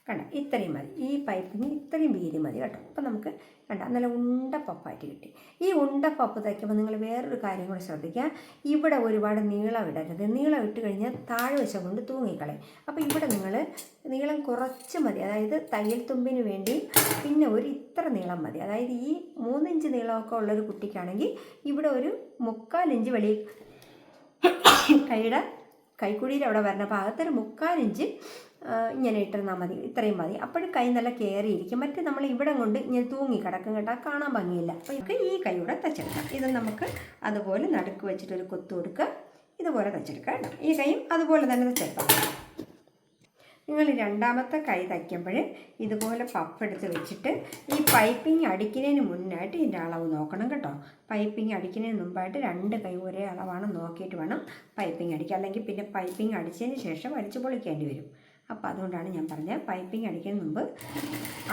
കണ്ട ഇത്രയും മതി. ഈ പൈപ്പിന് ഇത്രയും വീതി മതി കേട്ടോ. അപ്പോൾ നമുക്ക് കണ്ട നല്ല ഉണ്ട പപ്പായിട്ട് കിട്ടി. ഈ ഉണ്ട പപ്പ് തയ്ക്കുമ്പോൾ നിങ്ങൾ വേറൊരു കാര്യം കൂടെ ശ്രദ്ധിക്കുക. ഇവിടെ ഒരുപാട് നീളം ഇടരുത്. നീളം ഇട്ട് കഴിഞ്ഞാൽ താഴെ വശം കൊണ്ട് തൂങ്ങിക്കളയും. അപ്പോൾ ഇവിടെ നിങ്ങൾ നീളം കുറച്ച് മതി. അതായത് തയ്യൽ തുമ്പിന് വേണ്ടി പിന്നെ ഇത്ര നീളം മതി. അതായത് ഈ 3 ഇഞ്ച് നീളമൊക്കെ ഉള്ളൊരു കുട്ടിക്കാണെങ്കിൽ ഇവിടെ ഒരു 3/4 ഇഞ്ച് വെളി കൈക്കുഴിയിൽ അവിടെ വരുന്ന ഭാഗത്തൊരു 3/4 ഇഞ്ച് ഇങ്ങനെ ഇട്ടിരുന്നാൽ മതി. ഇത്രയും മതി. അപ്പോഴും കൈ നല്ല കയറിയിരിക്കും. മറ്റേ നമ്മൾ ഇവിടെ കൊണ്ട് ഇങ്ങനെ തൂങ്ങി കിടക്കും കേട്ടോ. കാണാൻ ഭംഗിയില്ല. അപ്പോൾ ഈ കൈയൂടെ തച്ചെടുക്കാം. ഇത് നമുക്ക് അതുപോലെ നടുക്ക് വെച്ചിട്ടൊരു കൊത്തു കൊടുക്കുക. ഇതുപോലെ തച്ചെടുക്കാം കേട്ടോ. ഈ കൈയും അതുപോലെ തന്നെ തച്ചെടുക്കാം. നിങ്ങൾ 2ാമത്തെ കൈ തയ്ക്കുമ്പോൾ ഇതുപോലെ പഫ് എടുത്ത് വെച്ചിട്ട് ഈ പൈപ്പിംഗ് അടിക്കുന്നതിന് മുന്നായിട്ട് ഇതിൻ്റെ അളവ് നോക്കണം കേട്ടോ. പൈപ്പിംഗ് അടിക്കുന്നതിന് മുമ്പായിട്ട് 2 കൈ ഒരേ അളവാണ് നോക്കിയിട്ട് വേണം പൈപ്പിംഗ് അടിക്കുക. അല്ലെങ്കിൽ പിന്നെ പൈപ്പിംഗ് അടിച്ചതിന് ശേഷം വലിച്ചു പൊളിക്കേണ്ടി വരും. അപ്പോൾ അതുകൊണ്ടാണ് ഞാൻ പറഞ്ഞത് പൈപ്പിംഗ് അടിക്കുന്നതിന് മുമ്പ്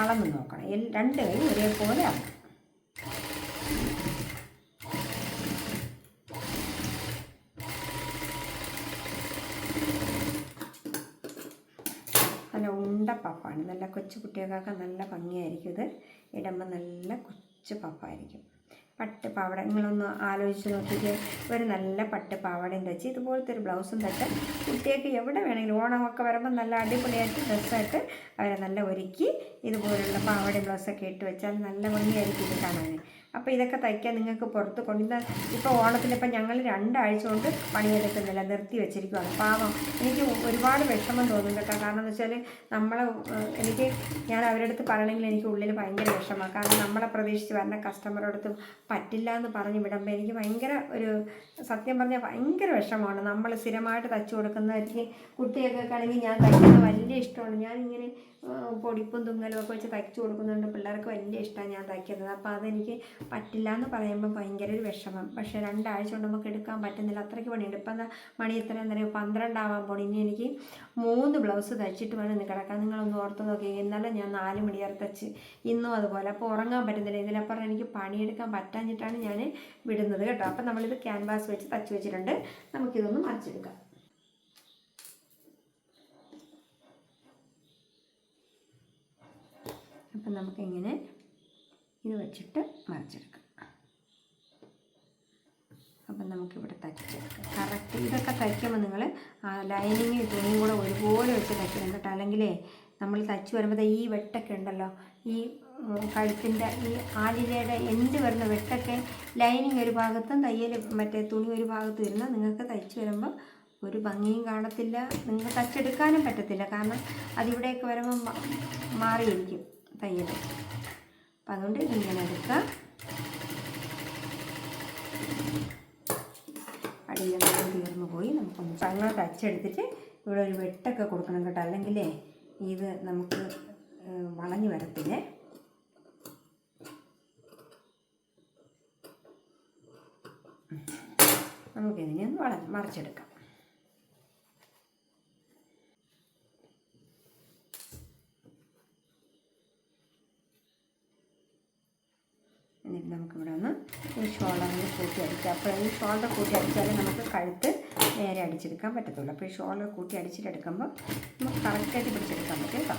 അളന്ന് നോക്കണം. 2 കൈ ഒരേപോലെ ആവും. പഫാണ്. നല്ല കൊച്ചു കുട്ടികൾക്കൊക്കെ നല്ല ഭംഗിയായിരിക്കും. ഇത് ഇടുമ്പോൾ നല്ല കൊച്ചു പഫായിരിക്കും. പട്ട് പാവാട നിങ്ങളൊന്ന് ആലോചിച്ച് നോക്കിയിട്ട് ഒരു നല്ല പട്ട് പാവാടയും തയ്ച്ച് ഇതുപോലത്തെ ഒരു ബ്ലൗസും തയ്ച്ച് കുട്ടികൾക്ക് എവിടെ വേണമെങ്കിലും ഓണമൊക്കെ വരുമ്പോൾ നല്ല അടിപൊളിയായിട്ട് ഡ്രസ്സായിട്ട് അവരെ നല്ല ഒരുക്കി ഇതുപോലുള്ള പാവാടയും ബ്ലൗസൊക്കെ ഇട്ട് വെച്ചാൽ നല്ല ഭംഗിയായിരിക്കും ഇത് കാണാൻ. അപ്പോൾ ഇതൊക്കെ തയ്ക്കാൻ നിങ്ങൾക്ക് പുറത്ത് കൊണ്ടുവന്നാൽ ഇപ്പോൾ ഓണത്തിനിപ്പോൾ ഞങ്ങൾ 2 ആഴ്ച കൊണ്ട് പണിയെടുക്കുന്നില്ല, നിർത്തി വെച്ചിരിക്കുകയാണ്. പാവം എനിക്ക് ഒരുപാട് വിഷമം തോന്നും കേട്ടോ. കാരണം എന്ന് വെച്ചാൽ ഞാൻ അവരുടെ അടുത്ത് പറയണമെങ്കിൽ എനിക്ക് ഉള്ളിൽ ഭയങ്കര വിഷമമാണ്. കാരണം നമ്മളെ പ്രതീക്ഷിച്ച് വരുന്ന കസ്റ്റമറടുത്ത് പറ്റില്ല എന്ന് പറഞ്ഞ് വിടുമ്പോൾ എനിക്ക് ഭയങ്കര സത്യം പറഞ്ഞാൽ ഭയങ്കര വിഷമമാണ്. നമ്മൾ സ്ഥിരമായിട്ട് തയ്ച്ചു കൊടുക്കുന്നവർക്ക് കുട്ടികൾക്കൊക്കെ ആണെങ്കിൽ ഞാൻ തയ്ക്കുന്നത് വലിയ ഇഷ്ടമാണ്. ഞാനിങ്ങനെ പൊടിപ്പും തുങ്ങലും ഒക്കെ വെച്ച് തയ്ച്ചു കൊടുക്കുന്നുണ്ട്. പിള്ളേർക്ക് വലിയ ഇഷ്ടമാണ് ഞാൻ തയ്ക്കുന്നത്. അപ്പോൾ അതെനിക്ക് പറ്റില്ല എന്ന് പറയുമ്പോൾ ഭയങ്കര ഒരു വിഷമം. പക്ഷേ 2 ആഴ്ച കൊണ്ട് നമുക്ക് എടുക്കാൻ പറ്റുന്നില്ല, അത്രയ്ക്ക് പണിയുണ്ട്. ഇപ്പം എന്താ മണി എത്ര എന്താ 12 ആവാൻ പോണി. ഇനി എനിക്ക് 3 ബ്ലൗസ് തയ്ച്ചിട്ട് വേണം ഇന്ന് കിടക്കാൻ. നിങ്ങളൊന്ന് ഓർത്ത് നോക്കി. ഇന്നലെ ഞാൻ 4 മണിയാറ് തയ്ച്ച്, ഇന്നും അതുപോലെ. അപ്പോൾ ഉറങ്ങാൻ പറ്റുന്നില്ല. ഇതിലപ്പുറം എനിക്ക് പണിയെടുക്കാൻ പറ്റാഞ്ഞിട്ടാണ് ഞാൻ വിടുന്നത് കേട്ടോ. അപ്പം നമ്മളിത് ക്യാൻവാസ് വെച്ച് തയ്ച്ച് വെച്ചിട്ടുണ്ട്. നമുക്കിതൊന്ന് മറിച്ചെടുക്കാം. അപ്പം നമുക്കിങ്ങനെ ഇത് വെച്ചിട്ട് മറിച്ചെടുക്കാം. അപ്പം നമുക്കിവിടെ തയ്ച്ചെടുക്കാം. കറക്റ്റ് ഇതൊക്കെ തയ്ക്കുമ്പോൾ നിങ്ങൾ ലൈനിങ് തുണിയും കൂടെ ഒരുപോലെ വെച്ച് തയ്ക്കണം കേട്ടോ. അല്ലെങ്കിൽ നമ്മൾ തയ്ച്ച് വരുമ്പോൾ ഈ വെട്ടൊക്കെ ഉണ്ടല്ലോ, ഈ കഴുത്തിൻ്റെ ഈ ആലിലയുടെ എൻഡ് വരുന്ന വെട്ടൊക്കെ ലൈനിങ് ഒരു ഭാഗത്തും തയ്യൽ മറ്റേ തുണി ഒരു ഭാഗത്തും ഇരുന്നാൽ നിങ്ങൾക്ക് തയ്ച്ച് വരുമ്പോൾ ഒരു ഭംഗിയും കാണത്തില്ല, നിങ്ങൾക്ക് തയ്ച്ചെടുക്കാനും പറ്റത്തില്ല. കാരണം അതിവിടെയൊക്കെ വരുമ്പോൾ മാറിയിരിക്കും തയ്യൽ. അപ്പം അതുകൊണ്ട് ഇങ്ങനെ എടുക്കുക. അടിയിലെല്ലാം തീർന്നു പോയി. നമുക്കൊന്ന് അങ്ങനെ തയ്ച്ചെടുത്തിട്ട് ഇവിടെ ഒരു വെട്ടൊക്കെ കൊടുക്കണം കേട്ടോ. അല്ലെങ്കിൽ ഇത് നമുക്ക് വളഞ്ഞു വരത്തില്ലേ. നമുക്കിതിനെ ഒന്ന് മറിച്ചെടുക്കാം. എന്നിട്ട് നമുക്കിവിടെ ഒന്ന് ഈ ഷോൾഡറിൽ കൂട്ടി അടിക്കുക. അപ്പോൾ ഈ ഷോൾഡർ കൂട്ടി അടിച്ചാലേ നമുക്ക് കഴുത്ത് നേരെ അടിച്ചെടുക്കാൻ പറ്റത്തുള്ളൂ. അപ്പോൾ ഈ ഷോൾഡർ കൂട്ടി അടിച്ചിട്ടെടുക്കുമ്പോൾ നമുക്ക് കറക്റ്റായിട്ട് പിടിച്ചെടുക്കാൻ പറ്റും കേട്ടോ.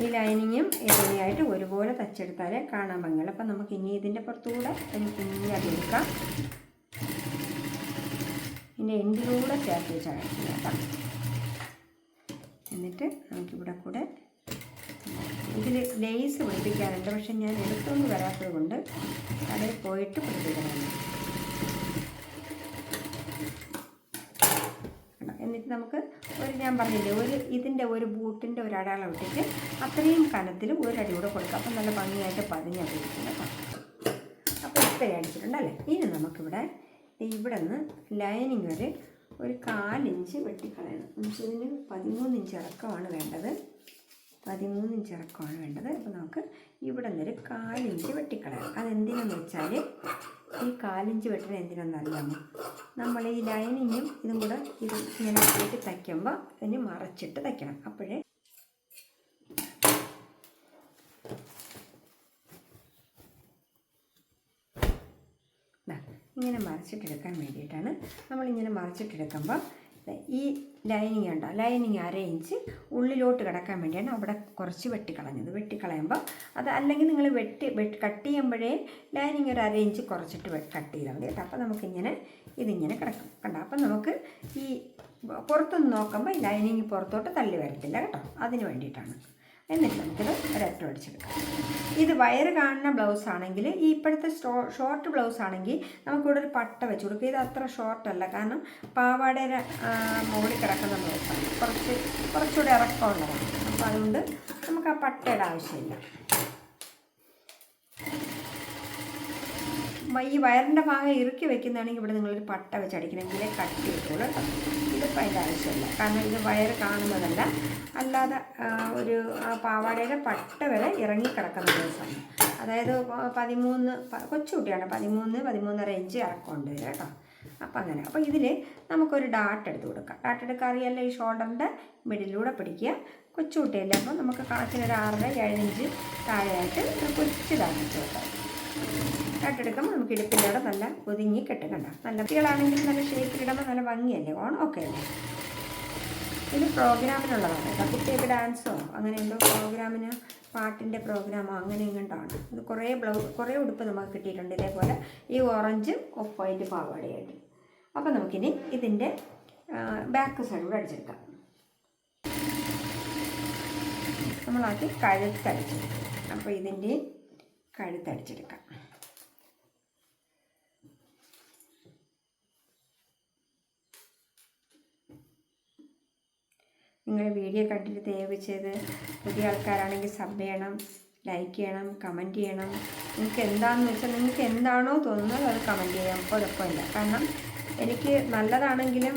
ഈ ലൈനിങ്ങും ഇതിനെയായിട്ട് ഒരുപോലെ തച്ചെടുത്താലേ കാണാൻ ഭംഗിയുള്ളൂ. അപ്പം നമുക്ക് ഇനി ഇതിൻ്റെ പുറത്തുകൂടെ ഇനി അതെടുക്കാം. ഇതിൻ്റെ എൻഡിലൂടെ ചേർത്ത് വെച്ചാൽ കേട്ടോ. എന്നിട്ട് നമുക്കിവിടെ കൂടെ ഇതിൽ ലേസ് പിടിപ്പിക്കാറുണ്ട്. പക്ഷെ ഞാൻ എടുത്തുകൊണ്ട് വരാത്തത് കൊണ്ട് കടയിൽ പോയിട്ട് പിടിപ്പിക്കണം. എന്നിട്ട് നമുക്ക് ഞാൻ പറഞ്ഞില്ലേ ഇതിൻ്റെ ഒരു ബൂട്ടിൻ്റെ ഒരു അടയാളം ഇട്ടിട്ട് അത്രയും കനത്തിൽ ഒരടി കൂടെ കൊടുക്കാം. അപ്പം നല്ല ഭംഗിയായിട്ട് പതിഞ്ഞടിയിരിക്കും കേട്ടോ. അപ്പോൾ ഇത്രയും അടിച്ചിട്ടുണ്ടല്ലേ. ഇനി നമുക്കിവിടെ നിന്ന് ലൈനിങ് വരെ ഒരു 4 ഇഞ്ച് വെട്ടിക്കളയണം. നമുക്കിതിന് 13 ഇഞ്ച് ഇറക്കമാണ് വേണ്ടത്. 13 ഇഞ്ച് ഇറക്കമാണ് വേണ്ടത്. അപ്പോൾ നമുക്ക് ഇവിടെ നിന്നൊരു 4 ഇഞ്ച് വെട്ടിക്കളയാം. അതെന്തിനാന്ന് വെച്ചാൽ ഈ 4 ഇഞ്ച് വെട്ടണം എന്തിനാണെന്നറിയാമോ? നമ്മൾ ഈ ലൈനിങ്ങും ഇതും കൂടെ ഇത് ഇങ്ങനെ ആക്കിയിട്ട് തയ്ക്കുമ്പോൾ ഇതിന് മറച്ചിട്ട് തയ്ക്കണം. അപ്പോഴേ ഇങ്ങനെ മറിച്ചിട്ടെടുക്കാൻ വേണ്ടിയിട്ടാണ് നമ്മളിങ്ങനെ മറിച്ചിട്ടെടുക്കുമ്പോൾ ഈ ലൈനിങ് ഉണ്ടോ, ലൈനിങ് 1/2 ഇഞ്ച് ഉള്ളിലോട്ട് കിടക്കാൻ വേണ്ടിയാണ് അവിടെ കുറച്ച് വെട്ടിക്കളഞ്ഞത്. വെട്ടിക്കളയുമ്പോൾ അത് അല്ലെങ്കിൽ നിങ്ങൾ കട്ട് ചെയ്യുമ്പോഴേ ലൈനിങ് ഒരു 1/2 ഇഞ്ച് കുറച്ചിട്ട് കട്ട് ചെയ്താൽ മതി കേട്ടോ. അപ്പോൾ നമുക്കിങ്ങനെ ഇതിങ്ങനെ കിടക്കും കണ്ടോ. അപ്പം നമുക്ക് ഈ പുറത്തുനിന്ന് നോക്കുമ്പോൾ ഈ ലൈനിങ് പുറത്തോട്ട് തള്ളി വരത്തില്ല കേട്ടോ. അതിന് വേണ്ടിയിട്ടാണ്. എന്നിട്ട് നമുക്കിത് ഒരറ്റം അടിച്ചെടുക്കാം. ഇത് വയറ് കാണുന്ന ബ്ലൗസ് ആണെങ്കിൽ, ഈ ഇപ്പോഴത്തെ ഷോർട്ട് ബ്ലൗസ് ആണെങ്കിൽ നമുക്കിവിടെ ഒരു പട്ട വെച്ച് കൊടുക്കുക. ഇത് അത്ര ഷോർട്ടല്ല, കാരണം പാവാടയുടെ മുകളിൽ കിടക്കുന്ന ബ്ലൗസാണ്, കുറച്ചുകൂടെ ഇറക്കമുള്ളതാണ്. അപ്പോൾ അതുകൊണ്ട് നമുക്ക് ആ പട്ടയുടെ ആവശ്യമില്ല. ഈ വയറിൻ്റെ ഭാഗം ഇറുക്കി വെക്കുന്നതാണെങ്കിൽ ഇവിടെ നിങ്ങളൊരു പട്ട വെച്ച് അടിക്കണമെങ്കിലേ കട്ടി കിട്ടുള്ളൂ കേട്ടോ. ഇതിപ്പോൾ അതിൻ്റെ ആവശ്യമില്ല, കാരണം ഇത് വയറ് കാണുന്നതല്ല, അല്ലാതെ ഒരു പാവാടയുടെ പട്ട വരെ ഇറങ്ങിക്കിടക്കുന്ന ദിവസമാണ്. അതായത് 13 കൊച്ചുകുട്ടിയാണ്, 13-13.5 ഇഞ്ച് ഇറക്കമുണ്ട് കേട്ടോ. അപ്പം അങ്ങനെ. അപ്പോൾ ഇതിൽ നമുക്കൊരു ഡാട്ട് എടുത്ത് കൊടുക്കാം. ഡാട്ട് എടുക്കാൻ അറിയാമല്ലോ, ഈ ഷോൾഡറിൻ്റെ മിഡിലൂടെ പിടിക്കുക. കൊച്ചുകുട്ടിയല്ലേ, അപ്പോൾ നമുക്ക് കാച്ചിനൊരു 6-7 ഇഞ്ച് താഴെയായിട്ട് കൊച്ചു താഴ്ച കൊടുക്കാം. ഡാട്ടെടുക്കുമ്പോൾ നമുക്ക് ഇടുപ്പിൻ്റെ അവിടെ നല്ല ഒതുങ്ങി കെട്ടുകണ്ട. നല്ല കുട്ടികളാണെങ്കിൽ നല്ല ഷേപ്പിലിടുമ്പോൾ നല്ല ഭംഗിയല്ലേ, ഓക്കെ അല്ലേ. ഇത് പ്രോഗ്രാമിനുള്ളതാണ് കേട്ടോ. കുട്ടികൾക്ക് ഡാൻസോ അങ്ങനെ എന്തോ പ്രോഗ്രാമിന്, പാട്ടിൻ്റെ പ്രോഗ്രാമോ അങ്ങനെ ഇങ്ങോട്ടാണ്. ഇത് കുറേ ഉടുപ്പ് നമുക്ക് കിട്ടിയിട്ടുണ്ട് ഇതേപോലെ, ഈ ഓറഞ്ചും ഓഫ് വൈറ്റ് പാവാടയായിട്ട്. അപ്പോൾ നമുക്കിനി ഇതിൻ്റെ ബാക്ക് സൈഡ് കൂടെ അടിച്ചെടുക്കാം. നമ്മളാക്കി കഴുത്തടിച്ചെടുക്കാം. അപ്പോൾ ഇതിൻ്റെ കഴുത്തടിച്ചെടുക്കാം. നിങ്ങൾ വീഡിയോ കണ്ടിട്ട് ദയവ് ചെയ്ത് പുതിയ ആൾക്കാരാണെങ്കിൽ സബ് ചെയ്യണം, ലൈക്ക് ചെയ്യണം, കമൻറ്റ് ചെയ്യണം. നിങ്ങൾക്ക് എന്താണെന്ന് വെച്ചാൽ നിങ്ങൾക്ക് എന്താണോ തോന്നുന്നത് അത് കമൻറ്റ് ചെയ്യാം, കുഴപ്പമില്ല. കാരണം എനിക്ക് നല്ലതാണെങ്കിലും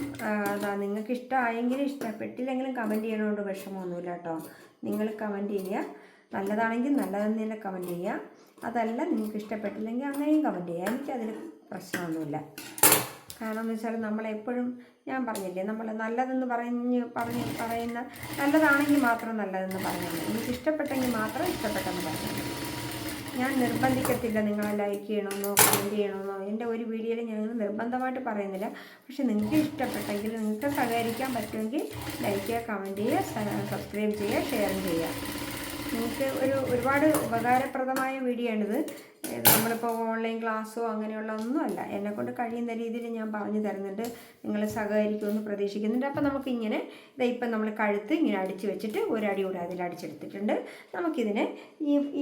നിങ്ങൾക്ക് ഇഷ്ടമായെങ്കിലും ഇഷ്ടപ്പെട്ടില്ലെങ്കിലും കമൻറ്റ് ചെയ്യണോണ്ട് വിഷമമൊന്നുമില്ല കേട്ടോ. നിങ്ങൾ കമൻറ്റ് ചെയ്യുക, നല്ലതാണെങ്കിൽ നല്ലതെന്ന് തന്നെ കമൻറ്റ് ചെയ്യുക. അതല്ല നിങ്ങൾക്ക് ഇഷ്ടപ്പെട്ടില്ലെങ്കിൽ അങ്ങനെയും കമൻറ്റ് ചെയ്യുക, എനിക്കതിൽ പ്രശ്നമൊന്നുമില്ല. കാരണം എന്ന് വെച്ചാൽ നമ്മളെപ്പോഴും ഞാൻ പറഞ്ഞില്ലേ, നമ്മൾ നല്ലതെന്ന് പറയുന്ന നല്ലതാണെങ്കിൽ മാത്രം നല്ലതെന്ന് പറഞ്ഞാൽ മതി. എനിക്ക് ഇഷ്ടപ്പെട്ടെങ്കിൽ മാത്രം ഇഷ്ടപ്പെട്ടെന്ന് പറഞ്ഞാൽ മതി. ഞാൻ നിർബന്ധിക്കത്തില്ല നിങ്ങളെ ലൈക്ക് ചെയ്യണമെന്നോ കമൻറ്റ് ചെയ്യണമെന്നോ. എൻ്റെ ഒരു വീഡിയോയിൽ ഞാൻ നിർബന്ധമായിട്ട് പറയുന്നില്ല. പക്ഷെ നിങ്ങൾക്ക് ഇഷ്ടപ്പെട്ടെങ്കിൽ, നിങ്ങൾക്ക് സഹകരിക്കാൻ പറ്റുമെങ്കിൽ ലൈക്ക് ചെയ്യുക, കമൻറ്റ് ചെയ്യുക, സബ്സ്ക്രൈബ് ചെയ്യുക, ഷെയർ ചെയ്യുക. നിങ്ങൾക്ക് ഒരുപാട് ഉപകാരപ്രദമായ വീഡിയോ ആണിത്. നമ്മളിപ്പോൾ ഓൺലൈൻ ക്ലാസ്സോ അങ്ങനെയുള്ള ഒന്നുമല്ല, എന്നെക്കൊണ്ട് കഴിയുന്ന രീതിയിൽ ഞാൻ പറഞ്ഞു തരുന്നുണ്ട്. നിങ്ങൾ സഹകരിക്കുമെന്ന് പ്രതീക്ഷിക്കുന്നുണ്ട്. അപ്പോൾ നമുക്കിങ്ങനെ ഇപ്പം നമ്മൾ കഴുത്ത് ഇങ്ങനെ അടിച്ച് വെച്ചിട്ട് ഒരടി കൂടെ അതിൽ അടിച്ചെടുത്തിട്ടുണ്ട്. നമുക്കിതിനെ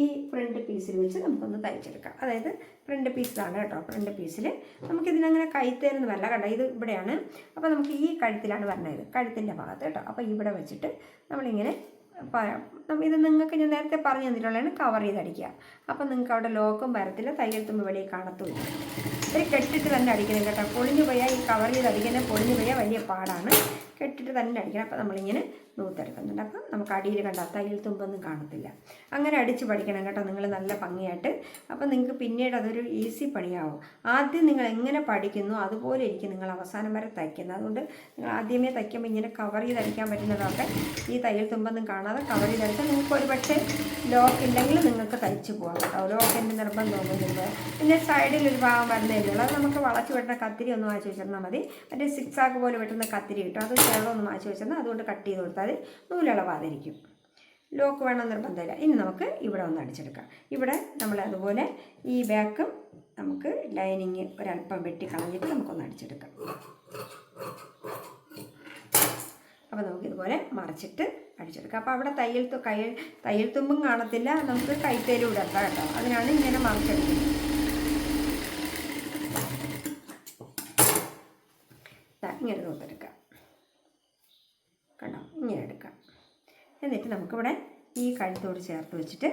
ഈ ഫ്രണ്ട് പീസിൽ വെച്ച് നമുക്കൊന്ന് തയ്ച്ചെടുക്കാം. അതായത് ഫ്രണ്ട് പീസാണ് കേട്ടോ. ഫ്രണ്ട് പീസിൽ നമുക്കിതിനങ്ങനെ കൈത്തേരുന്നതല്ല കണ്ടോ, ഇത് ഇവിടെയാണ്. അപ്പോൾ നമുക്ക് ഈ കഴുത്തിലാണ് വരുന്നത്, കഴുത്തിൻ്റെ ഭാഗത്ത് കേട്ടോ. അപ്പോൾ ഇവിടെ വെച്ചിട്ട് നമ്മളിങ്ങനെ ഇത് നിങ്ങൾക്ക് ഞാൻ നേരത്തെ പറഞ്ഞു തന്നിട്ടുള്ളതാണ്, കവർ ചെയ്തടിക്കുക. അപ്പം നിങ്ങൾക്ക് അവിടെ ലോക്കും വരത്തില്ല, തയ്യൽ തുമ്പ് വെളിയിൽ കാണത്തുമില്ല. ഒരു കെട്ടിട്ട് തന്നെ അടിക്കണം കേട്ടോ. പൊളിഞ്ഞു പോയാൽ ഈ കവർ ചെയ്ത് അടിക്കുന്നത് പൊളിഞ്ഞു പോയാൽ വലിയ പാടാണ്. കെട്ടിട്ട് തന്നെ അടിക്കണം. അപ്പോൾ നമ്മളിങ്ങനെ നൂത്തെടുക്കുന്നുണ്ട്. അപ്പം നമുക്ക് അടിയിൽ കണ്ട തയ്യൽ തുമ്പൊന്നും കാണത്തില്ല. അങ്ങനെ അടിച്ച് പഠിക്കണം കേട്ടോ നിങ്ങൾ, നല്ല ഭംഗിയായിട്ട്. അപ്പം നിങ്ങൾക്ക് പിന്നീട് അതൊരു ഈസി പണിയാവും. ആദ്യം നിങ്ങൾ എങ്ങനെ പഠിക്കുന്നു അതുപോലെ ഇരിക്കും നിങ്ങൾ അവസാനം വരെ തയ്ക്കുന്നത്. അതുകൊണ്ട് നിങ്ങൾ ആദ്യമേ തയ്ക്കുമ്പോൾ ഇങ്ങനെ കവർ ചെയ്ത് അടിക്കാൻ പറ്റുന്നതൊക്കെ ഈ തയ്യൽ തുമ്പൊന്നും കാണാതെ കവർ ചെയ്തെടുത്താൽ നിങ്ങൾക്ക് ഒരു പക്ഷേ ലോക്ക് ഇല്ലെങ്കിൽ നിങ്ങൾക്ക് തയ്ച്ച് പോകാം കേട്ടോ. ലോക്കിൻ്റെ നിർബന്ധമൊന്നുമില്ല. പിന്നെ സൈഡിൽ ഒരു ഭാഗം വരുന്നതേ ഉള്ളൂ. അത് നമുക്ക് വളച്ച് വെട്ടുന്ന കത്തിരി ഒന്ന് വാങ്ങിച്ച് വെച്ചിരുന്നാൽ മതി. മറ്റേ സിക്സാക്ക് പോലെ വെട്ടുന്ന കത്തിരി കിട്ടും, അത് ചെറുതൊന്ന് വാങ്ങിച്ച് വെച്ചിരുന്നാൽ അതുകൊണ്ട് കട്ട് ചെയ്ത് കൊടുത്താൽ നൂലളവാതിരിക്കും. ലോക്ക് വേണം നിർബന്ധമില്ല. ഇനി നമുക്ക് ഇവിടെ ഒന്ന് അടിച്ചെടുക്കാം. ഇവിടെ നമ്മൾ അതുപോലെ ഈ ബാക്കും നമുക്ക് ലൈനിങ് ഒരല്പം വെട്ടി കളഞ്ഞിട്ട് നമുക്കൊന്ന് അടിച്ചെടുക്കാം. അപ്പോൾ നമുക്കിതുപോലെ മറിച്ചിട്ട് അടിച്ചെടുക്കാം. അപ്പോൾ അവിടെ തയ്യൽ തുമ്പും കാണത്തില്ല, നമുക്ക് കൈത്തേലും ഇടക്കാം കേട്ടോ. അതിനാണ് ഇങ്ങനെ മറിച്ചെടുക്കുന്നത്. ഇങ്ങനെ നോക്കെടുക്കാം കണ്ടോ, ഇങ്ങനെ എടുക്കാം. എന്നിട്ട് നമുക്കിവിടെ ഈ കഴുത്തോട് ചേർത്ത് വെച്ചിട്ട്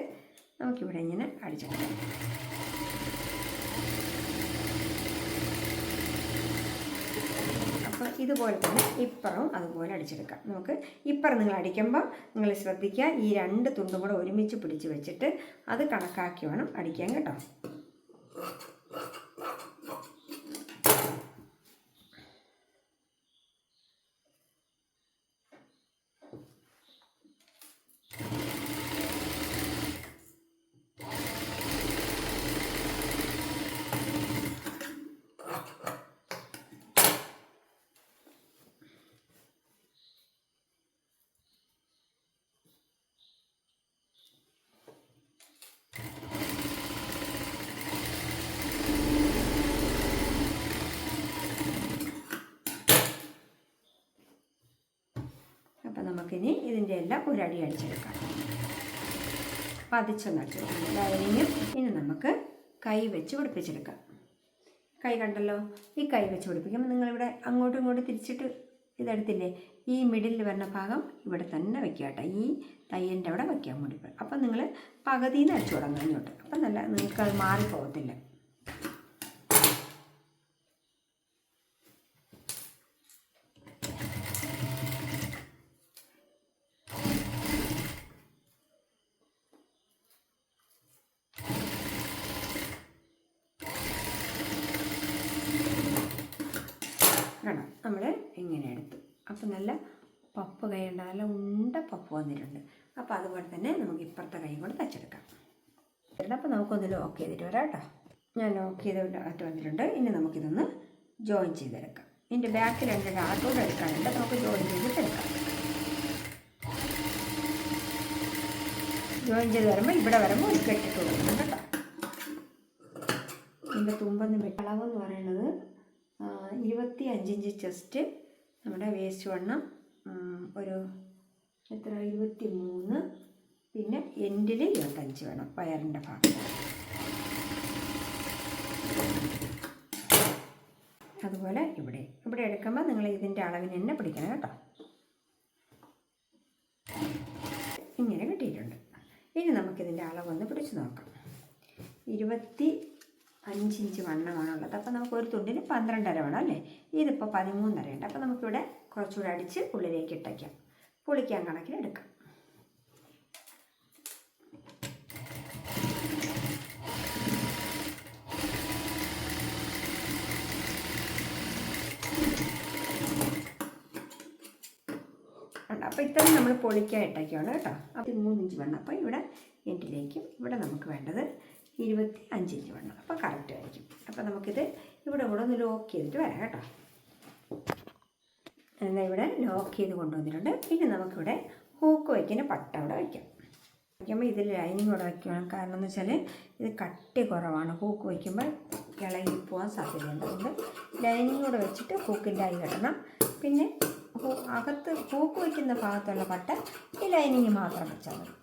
നമുക്കിവിടെ ഇങ്ങനെ അടിച്ചെടുക്കാം. അപ്പോൾ ഇതുപോലെ തന്നെ ഇപ്പുറവും അതുപോലെ അടിച്ചെടുക്കാം. നമുക്ക് ഇപ്പുറം നിങ്ങൾ അടിക്കുമ്പോൾ നിങ്ങൾ ശ്രദ്ധിക്കുക, ഈ 2 തുണ്ടും കൂടെ ഒരുമിച്ച് പിടിച്ച് വെച്ചിട്ട് അത് കണക്കാക്കി വേണം അടിക്കാൻ കേട്ടോ. നമുക്കിനി ഇതിൻ്റെ എല്ലാം ഒരടി അടിച്ചെടുക്കാം. പതിച്ചൊന്ന് അടിച്ചെടുക്കാം ലൈനിങ്ങും. ഇനി നമുക്ക് കൈ വെച്ച് പിടിപ്പിച്ചെടുക്കാം. കൈ കണ്ടല്ലോ, ഈ കൈ വെച്ച് പിടിപ്പിക്കുമ്പോൾ നിങ്ങളിവിടെ അങ്ങോട്ടും ഇങ്ങോട്ടും തിരിച്ചിട്ട് ഇതെടുത്തില്ലേ, ഈ മിഡിലിൽ വരുന്ന ഭാഗം ഇവിടെ തന്നെ വെക്കുക കേട്ടോ. ഈ തയ്യലിൻ്റെ അവിടെ വയ്ക്കാൻ വേണ്ടി. അപ്പം നിങ്ങൾ പകുതിയിൽ നിന്ന് അടിച്ചു തുടങ്ങും ഇങ്ങോട്ട്. അപ്പം നല്ല നിങ്ങൾക്ക് അത് മാറിപ്പോകത്തില്ല. വേണം നമ്മൾ ഇങ്ങനെ എടുത്തു. അപ്പോൾ നല്ല പപ്പ് കൈ ഉണ്ട്, നല്ല ഉണ്ട പപ്പ് വന്നിട്ടുണ്ട്. അപ്പോൾ അതുപോലെ തന്നെ നമുക്ക് ഇപ്പുറത്തെ കൈ കൊണ്ട് തച്ചെടുക്കാം. അപ്പോൾ നമുക്കൊന്ന് ലോക്ക് ചെയ്തിട്ട് വരാം കേട്ടോ. ഞാൻ ലോക്ക് ചെയ്തിട്ട് വന്നിട്ടുണ്ട്. ഇനി നമുക്കിതൊന്ന് ജോയിൻ ചെയ്തെടുക്കാം. ഇതിൻ്റെ ബാക്കിൽ 2 ഡാട്ടോടെ എടുക്കാനുണ്ട്. നമുക്ക് ജോയിൻ ചെയ്തിട്ട് എടുക്കാം. ജോയിൻ ചെയ്ത് വരുമ്പോൾ ഇവിടെ വരുമ്പോൾ ഒരു കെട്ടിട്ട് കൊടുക്കണം കേട്ടോ. ഇതിൻ്റെ തുമ്പൊന്ന് അളവെന്ന് പറയുന്നത് 25 ഇഞ്ച് ചെസ്റ്റ്, നമ്മുടെ വേസ്റ്റ് വണ്ണം ഒരു 23, പിന്നെ എൻഡിൽ 25 വേണം വയറിൻ്റെ ഭാഗം. അതുപോലെ ഇവിടെ എടുക്കുമ്പോൾ നിങ്ങൾ ഇതിൻ്റെ അളവിന് തന്നെ പിടിക്കണം കേട്ടോ. ഇങ്ങനെ കിട്ടിയിട്ടുണ്ട്. ഇനി നമുക്കിതിൻ്റെ അളവൊന്ന് പിടിച്ച് നോക്കാം. 25 ഇഞ്ച് വണ്ണമാണുള്ളത്. അപ്പോൾ നമുക്ക് ഒരു തുണ്ടിന് 12.5 വേണം അല്ലേ. ഇതിപ്പോൾ 13.5 ഉണ്ട്. അപ്പോൾ നമുക്കിവിടെ കുറച്ചുകൂടെ അടിച്ച് ഉള്ളിലേക്ക് ഇട്ടയ്ക്കാം. പൊളിക്കാൻ കണക്കിന് എടുക്കാം. അപ്പോൾ ഇത്രയും നമ്മൾ പൊളിക്കാൻ ഇട്ടയ്ക്കാണ് കേട്ടോ. അപ്പോൾ 3 ഇഞ്ച് വേണം. അപ്പോൾ ഇവിടെ എൻഡിലേക്കും ഇവിടെ നമുക്ക് വേണ്ടത് 25 ഇഞ്ച് വേണം. അപ്പോൾ കറക്റ്റ് ആയിരിക്കും. അപ്പോൾ നമുക്കിത് ഇവിടെ ഒന്ന് ലോക്ക് ചെയ്തിട്ട് വരാം കേട്ടോ. എന്നാൽ ഇവിടെ ലോക്ക് ചെയ്ത് കൊണ്ടുവന്നിട്ടുണ്ട്. പിന്നെ നമുക്കിവിടെ ഹൂക്ക് വയ്ക്കുന്ന പട്ട അവിടെ വയ്ക്കാം. വയ്ക്കുമ്പോൾ ഇതിൽ ലൈനിങ് കൂടെ വയ്ക്കണം. കാരണം എന്ന് വെച്ചാൽ ഇത് കട്ടി കുറവാണ്. ഹൂക്ക് വയ്ക്കുമ്പോൾ ഇളകി പോകാൻ സാധ്യതയുണ്ട്. അതുകൊണ്ട് ലൈനിങ് കൂടെ വെച്ചിട്ട് ഹൂക്കിൻ്റെ അരി കെട്ടണം. പിന്നെ അകത്ത് ഹൂക്ക് വയ്ക്കുന്ന ഭാഗത്തുള്ള പട്ട ഈ ലൈനിങ് മാത്രം വെച്ചാൽ മതി.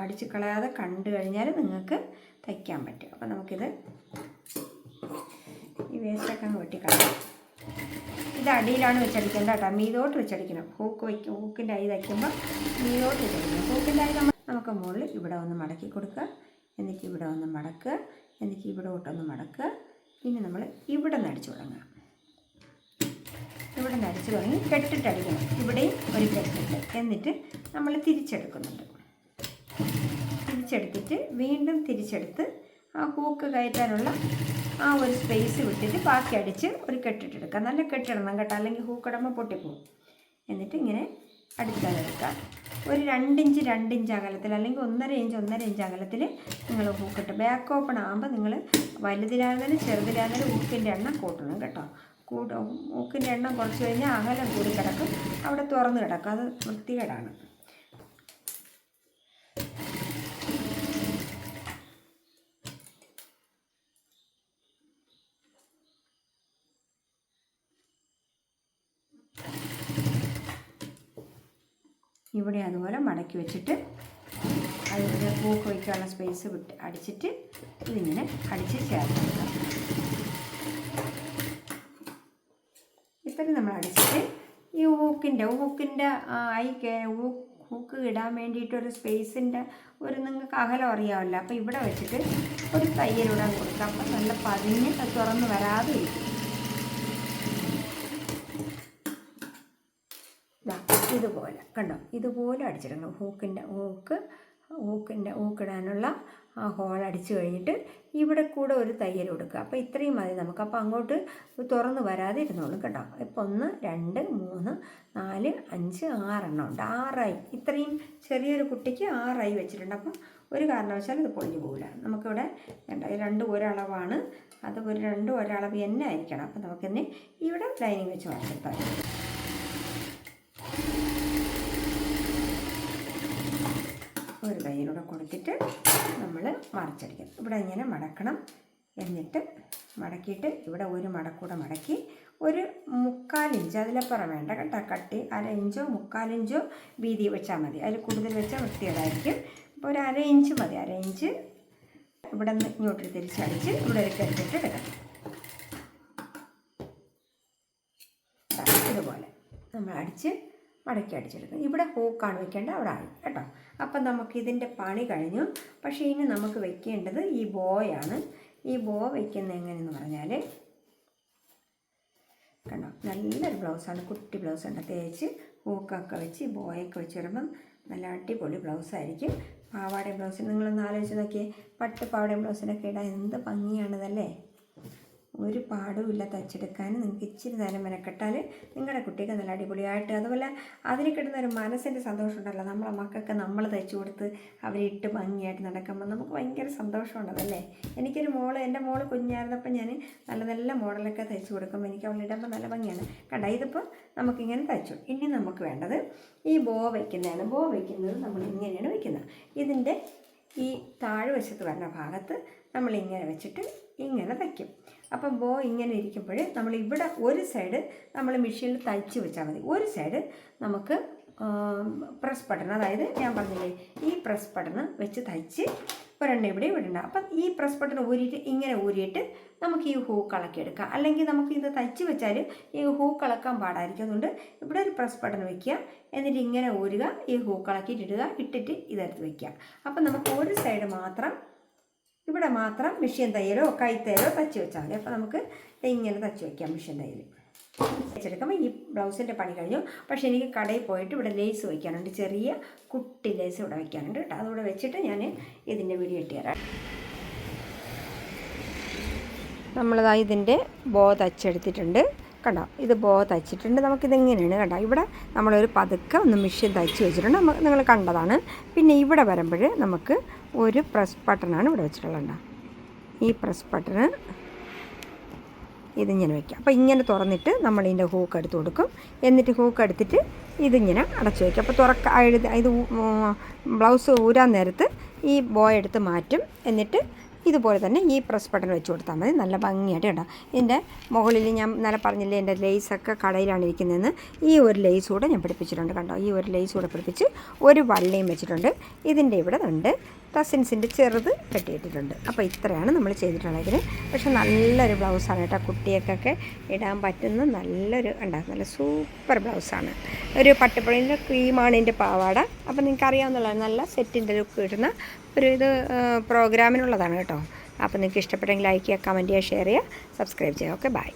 അടിച്ച് കളയാതെ കണ്ടു കഴിഞ്ഞാൽ നിങ്ങൾക്ക് തയ്ക്കാൻ പറ്റും. അപ്പോൾ നമുക്കിത് ഈ വേസ്റ്റൊക്കെ അങ്ങ് വെട്ടിക്കളയാം. ഇത് അടിയിലാണ് വെച്ചടിക്കേണ്ടത് കേട്ടോ. മീതോട്ട് വെച്ചടിക്കണം. ഹൂക്കിൻ്റെ അരി തയ്ക്കുമ്പോൾ മീതോട്ട് വെച്ചടിക്കണം. ഹൂക്കിൻ്റെ അരി നമുക്ക് മുകളിൽ ഇവിടെ ഒന്ന് മടക്കി കൊടുക്കുക. എന്നിട്ട് ഇവിടെ ഒന്ന് മടക്കുക. എന്നിട്ട് ഇവിടോട്ടൊന്ന് മടക്കുക. ഇനി നമ്മൾ ഇവിടെ നിന്ന് അടിച്ചു തുടങ്ങുക. ഇവിടെ നിന്ന് അടിച്ചു തുടങ്ങി കെട്ടിട്ടടിക്കണം. ഇവിടെയും ഒരു കെട്ടിട്ട് എന്നിട്ട് നമ്മൾ തിരിച്ചെടുക്കുന്നുണ്ട്. തിരിച്ചെടുത്തിട്ട് വീണ്ടും തിരിച്ചെടുത്ത് ആ ഹൂക്ക് കയറ്റാനുള്ള ആ ഒരു സ്പേസ് വിട്ടിട്ട് ബാക്കി അടിച്ച് ഒരു കെട്ടിട്ടെടുക്കുക. നല്ല കെട്ടിടണം കേട്ടോ, അല്ലെങ്കിൽ ഹൂക്കിടുമ്പോൾ പൊട്ടിപ്പോകും. എന്നിട്ട് ഇങ്ങനെ അടിച്ചതെടുക്കുക. ഒരു 2 ഇഞ്ച് 2 ഇഞ്ച് അകലത്തിൽ, അല്ലെങ്കിൽ 1.5 ഇഞ്ച് അകലത്തിൽ നിങ്ങൾ ഹൂക്കിട്ട് ബാക്ക് ഓപ്പൺ ആകുമ്പോൾ നിങ്ങൾ വലുതിലാണെങ്കിലും ചെറുതിലാണെങ്കിലും ഹൂക്കിൻ്റെ എണ്ണം കൂട്ടണം കേട്ടോ. ഹൂക്കിൻ്റെ എണ്ണം കുറച്ച് കഴിഞ്ഞാൽ അകലം കൂടി കിടക്കും, അവിടെ തുറന്ന് കിടക്കും. അത് വൃത്തികേടാണ്. ഇവിടെ അതുപോലെ മടക്കി വെച്ചിട്ട് അതിൻ്റെ ഹൂക്ക് വയ്ക്കാനുള്ള സ്പേസ് വിട്ട് അടിച്ചിട്ട് ഇതിങ്ങനെ അടിച്ച് ചേർക്കാം. ഇത്രയും നമ്മൾ അടിച്ചിട്ട് ഈ ഹൂക്കിൻ്റെ ഹൂക്ക് ഇടാൻ വേണ്ടിയിട്ടൊരു സ്പേസിൻ്റെ നിങ്ങൾക്ക് അകലം അറിയാമല്ലോ. അപ്പോൾ ഇവിടെ വെച്ചിട്ട് ഒരു തയ്യലിടാൻ കൊടുക്കാം. അപ്പോൾ നല്ല പതിഞ്ഞ് തുറന്ന് വരാതെ ഇരിക്കും. ഇതുപോലെ കണ്ടോ, ഇതുപോലെ അടിച്ചിടണം. ഹൂക്കിടാനുള്ള ആ ഹോൾ അടിച്ചു കഴിഞ്ഞിട്ട് ഇവിടെ കൂടെ ഒരു തയ്യൽ കൊടുക്കുക. അപ്പോൾ ഇത്രയും മതി നമുക്ക്. അപ്പോൾ അങ്ങോട്ട് തുറന്ന് വരാതെ ഇരുന്നോളും കേട്ടോ. ഇപ്പോൾ 1 2 3 4 5 6 എണ്ണം ഉണ്ട്. 6 ആയി. ഇത്രയും ചെറിയൊരു കുട്ടിക്ക് 6 ആയി വെച്ചിട്ടുണ്ട്. അപ്പോൾ ഒരു കാരണവശാലും ഇത് പൊളിഞ്ഞു പോകില്ല. നമുക്കിവിടെ 2 ഒരളവാണ്. അത് 2 ഒരളവ് തന്നെ ആയിരിക്കണം. അപ്പോൾ നമുക്കിന്ന് ഇവിടെ ലൈനിങ് വെച്ച് വരച്ചിട്ടാൽ ഒരു തയ്യലൂടെ കൊടുത്തിട്ട് നമ്മൾ മറിച്ചടിക്കണം. ഇവിടെ ഇങ്ങനെ മടക്കണം. എന്നിട്ട് മടക്കിയിട്ട് ഇവിടെ ഒരു മടക്കൂടെ മടക്കി ഒരു 3/4 ഇഞ്ച്, അതിലപ്പുറം വേണ്ട കേട്ടോ. കട്ടി 1/2 ഇഞ്ചോ 3/4 ഇഞ്ചോ വീതി വെച്ചാൽ മതി. അതിൽ കൂടുതൽ വെച്ചാൽ വൃത്തികേടായിരിക്കും. അപ്പോൾ ഒരു 1/2 ഇഞ്ച് മതി. 1/2 ഇഞ്ച് ഇവിടെ നിന്ന് ഇങ്ങോട്ട് തിരിച്ചടിച്ച് ഇവിടെ ഒരു കെട്ടിട്ട് എടുക്കണം. ഇതുപോലെ നമ്മൾ മടക്കി അടിച്ചെടുക്കും. ഇവിടെ ഹൂക്കാണ് വെക്കേണ്ടത്, അവിടെ ആയി കേട്ടോ. അപ്പം നമുക്ക് ഇതിൻ്റെ പണി കഴിഞ്ഞു. പക്ഷേ ഇനി നമുക്ക് വെക്കേണ്ടത് ഈ ബോയാണ്. ഈ ബോ വയ്ക്കുന്നത് എങ്ങനെയെന്ന് പറഞ്ഞാൽ കണ്ടോ, നല്ലൊരു ബ്ലൗസാണ്. കുട്ടി ബ്ലൗസുണ്ട്. തേച്ച് ഹൂക്കൊക്കെ വെച്ച് ബോയൊക്കെ വെച്ച് വരുമ്പം നല്ല അടിപൊളി ബ്ലൗസായിരിക്കും. പാവാടയും ബ്ലൗസിന് നിങ്ങളൊന്ന് ആലോചിച്ച് നോക്കിയേ, പട്ട് പാവാടയും ബ്ലൗസിനൊക്കെ ഇടാൻ എന്ത് ഭംഗിയാണിതല്ലേ. ഒരു പാടുമില്ല തയ്ച്ചെടുക്കാൻ. നിങ്ങൾക്ക് ഇച്ചിരി നേരം മെനക്കെട്ടാൽ നിങ്ങളുടെ കുട്ടിക്ക് നല്ല അടിപൊളിയായിട്ട്, അതുപോലെ അതിന് കിട്ടുന്ന ഒരു മനസ്സിൻ്റെ സന്തോഷം ഉണ്ടല്ലോ. നമ്മളെ മക്കൾക്ക് നമ്മൾ തയ്ച്ചു കൊടുത്ത് അവരിട്ട് ഭംഗിയായിട്ട് നടക്കുമ്പോൾ നമുക്ക് ഭയങ്കര സന്തോഷമുണ്ടതല്ലേ. എനിക്കൊരു എൻ്റെ മോള് കുഞ്ഞായിരുന്നപ്പോൾ ഞാൻ നല്ല നല്ല മോഡലൊക്കെ തയ്ച്ചു കൊടുക്കുമ്പോൾ എനിക്ക് അവളിടുമ്പോൾ നല്ല ഭംഗിയാണ്. കണ്ട, ഇതിപ്പോൾ നമുക്കിങ്ങനെ തയ്ച്ചു. ഇനി നമുക്ക് വേണ്ടത് ഈ ബോ വയ്ക്കുന്നതാണ്. ബോ വയ്ക്കുന്നത് നമ്മൾ ഇങ്ങനെയാണ് വയ്ക്കുന്നത്. ഇതിൻ്റെ ഈ താഴ്വശത്ത് വരുന്ന ഭാഗത്ത് നമ്മളിങ്ങനെ വെച്ചിട്ട് ഇങ്ങനെ തയ്ക്കും. അപ്പം ബോ ഇങ്ങനെ ഇരിക്കുമ്പോൾ നമ്മൾ ഇവിടെ ഒരു സൈഡ് നമ്മൾ മെഷീനിൽ തയ്ച്ച് വെച്ചാൽ മതി. ഒരു സൈഡ് നമുക്ക് പ്രസ് ബട്ടൺ, അതായത് ഞാൻ പറഞ്ഞില്ലേ ഈ പ്രസ് ബട്ടൺ വെച്ച് തയ്ച്ച് ഒരെണ്ണം ഇവിടെ ഇടണ്ട. അപ്പം ഈ പ്രസ് ബട്ടൺ ഊരിയിട്ട് ഇങ്ങനെ ഊരിയിട്ട് നമുക്ക് ഈ ഹൂക്കളൊക്കെ എടുക്കാം. അല്ലെങ്കിൽ നമുക്ക് ഇത് തയ്ച്ച് വെച്ചാൽ ഈ ഹൂക്കളക്കാൻ പാടായിരിക്കും. അതുകൊണ്ട് ഇവിടെ ഒരു പ്രസ് ബട്ടൺ വയ്ക്കുക, എന്നിട്ട് ഇങ്ങനെ ഊരുക, ഈ ഹൂക്കളക്കിയിട്ട് ഇടുക, ഇട്ടിട്ട് ഇതെടുത്ത് വയ്ക്കുക. അപ്പം നമുക്ക് ഒരു സൈഡ് മാത്രം, ഇവിടെ മാത്രം മെഷീൻ തയ്യലോ കൈത്തയ്യലോ തയ്ച്ച് വെച്ചാൽ മതി. അപ്പോൾ നമുക്ക് ഇങ്ങനെ തയ്ച്ച് വയ്ക്കാം മെഷീൻ തയ്യൽ. തയ്ച്ചെടുക്കുമ്പോൾ ഈ ബ്ലൗസിൻ്റെ പണി കഴിഞ്ഞു. പക്ഷേ എനിക്ക് കടയിൽ പോയിട്ട് ഇവിടെ ലേസ് വയ്ക്കാനുണ്ട്, ചെറിയ കുട്ടി ലേസ് ഇവിടെ വയ്ക്കാനുണ്ട് കേട്ടോ. അതുകൂടെ വെച്ചിട്ട് ഞാൻ ഇതിൻ്റെ വീഡിയോ ഇട്ട് തരാം. നമ്മളിതാ ഇതിൻ്റെ ബോ തയ്ച്ചെടുത്തിട്ടുണ്ട് കണ്ടോ. ഇത് ബോ തയ്ച്ചിട്ടുണ്ട്. നമുക്കിതെങ്ങനെയാണ് കണ്ടോ, ഇവിടെ നമ്മളൊരു പതുക്കെ ഒന്ന് മെഷീൻ തയ്ച്ച് വെച്ചിട്ടുണ്ട്, നിങ്ങൾ കണ്ടതാണ്. പിന്നെ ഇവിടെ വരുമ്പോൾ നമുക്ക് ഒരു പ്രസ് ബട്ടണാണ് ഇവിടെ വെച്ചിട്ടുള്ളത്. ഈ പ്രസ് ബട്ടണ് ഇതിങ്ങനെ വയ്ക്കാം. അപ്പോൾ ഇങ്ങനെ തുറന്നിട്ട് നമ്മളിതിൻ്റെ ഹൂക്ക് എടുത്ത് കൊടുക്കും. എന്നിട്ട് ഹൂക്ക് എടുത്തിട്ട് ഇതിങ്ങനെ അടച്ചു വയ്ക്കും. അപ്പോൾ ഇത് ബ്ലൗസ് ഊരാൻ നേരത്ത് ഈ ബോ എടുത്ത് മാറ്റും. എന്നിട്ട് ഇതുപോലെ തന്നെ ഈ പ്രസ് ബട്ടൺ വെച്ച് കൊടുത്താൽ മതി. നല്ല ഭംഗിയായിട്ട് കേട്ടോ. ഇതിൻ്റെ മുകളിൽ ഞാൻ ഇന്നലെ പറഞ്ഞില്ലേ എൻ്റെ ലേസൊക്കെ കടയിലാണ് ഇരിക്കുന്നതെന്ന്, ഈ ഒരു ലേസ് കൂടെ ഞാൻ പിടിപ്പിച്ചിട്ടുണ്ട് കണ്ടോ. ഈ ഒരു ലേസ് കൂടെ പിടിപ്പിച്ച് ഒരു വള്ളിയും വെച്ചിട്ടുണ്ട്. ഇതിൻ്റെ ഇവിടെ ഉണ്ട് ടസിൻസിൻ്റെ ചെറുത് കെട്ടിയിട്ടിട്ടുണ്ട്. അപ്പോൾ ഇത്രയാണ് നമ്മൾ ചെയ്തിട്ടുള്ളത് ഇതിന്. പക്ഷെ നല്ലൊരു ബ്ലൗസാണ് കേട്ടോ. കുട്ടികൾക്കൊക്കെ ഇടാൻ പറ്റുന്ന നല്ലൊരു നല്ല സൂപ്പർ ബ്ലൗസാണ്. ഒരു പട്ടുപ്പുള്ളിൻ്റെ ക്രീമാണ് ഇതിൻ്റെ പാവാട. അപ്പോൾ നിങ്ങൾക്ക് അറിയാവുന്നതാണ്, നല്ല സെറ്റിൻ്റെ ലുക്ക് കിട്ടുന്ന ഒരു പ്രോഗ്രാമിനുള്ളതാണ് കേട്ടോ. അപ്പോൾ നിങ്ങൾക്ക് ഇഷ്ടപ്പെട്ടെങ്കിൽ ലൈക്ക് ചെയ്യുക, കമൻറ്റ് ചെയ്യുക, ഷെയർ ചെയ്യുക, സബ്സ്ക്രൈബ് ചെയ്യുക. Okay, by.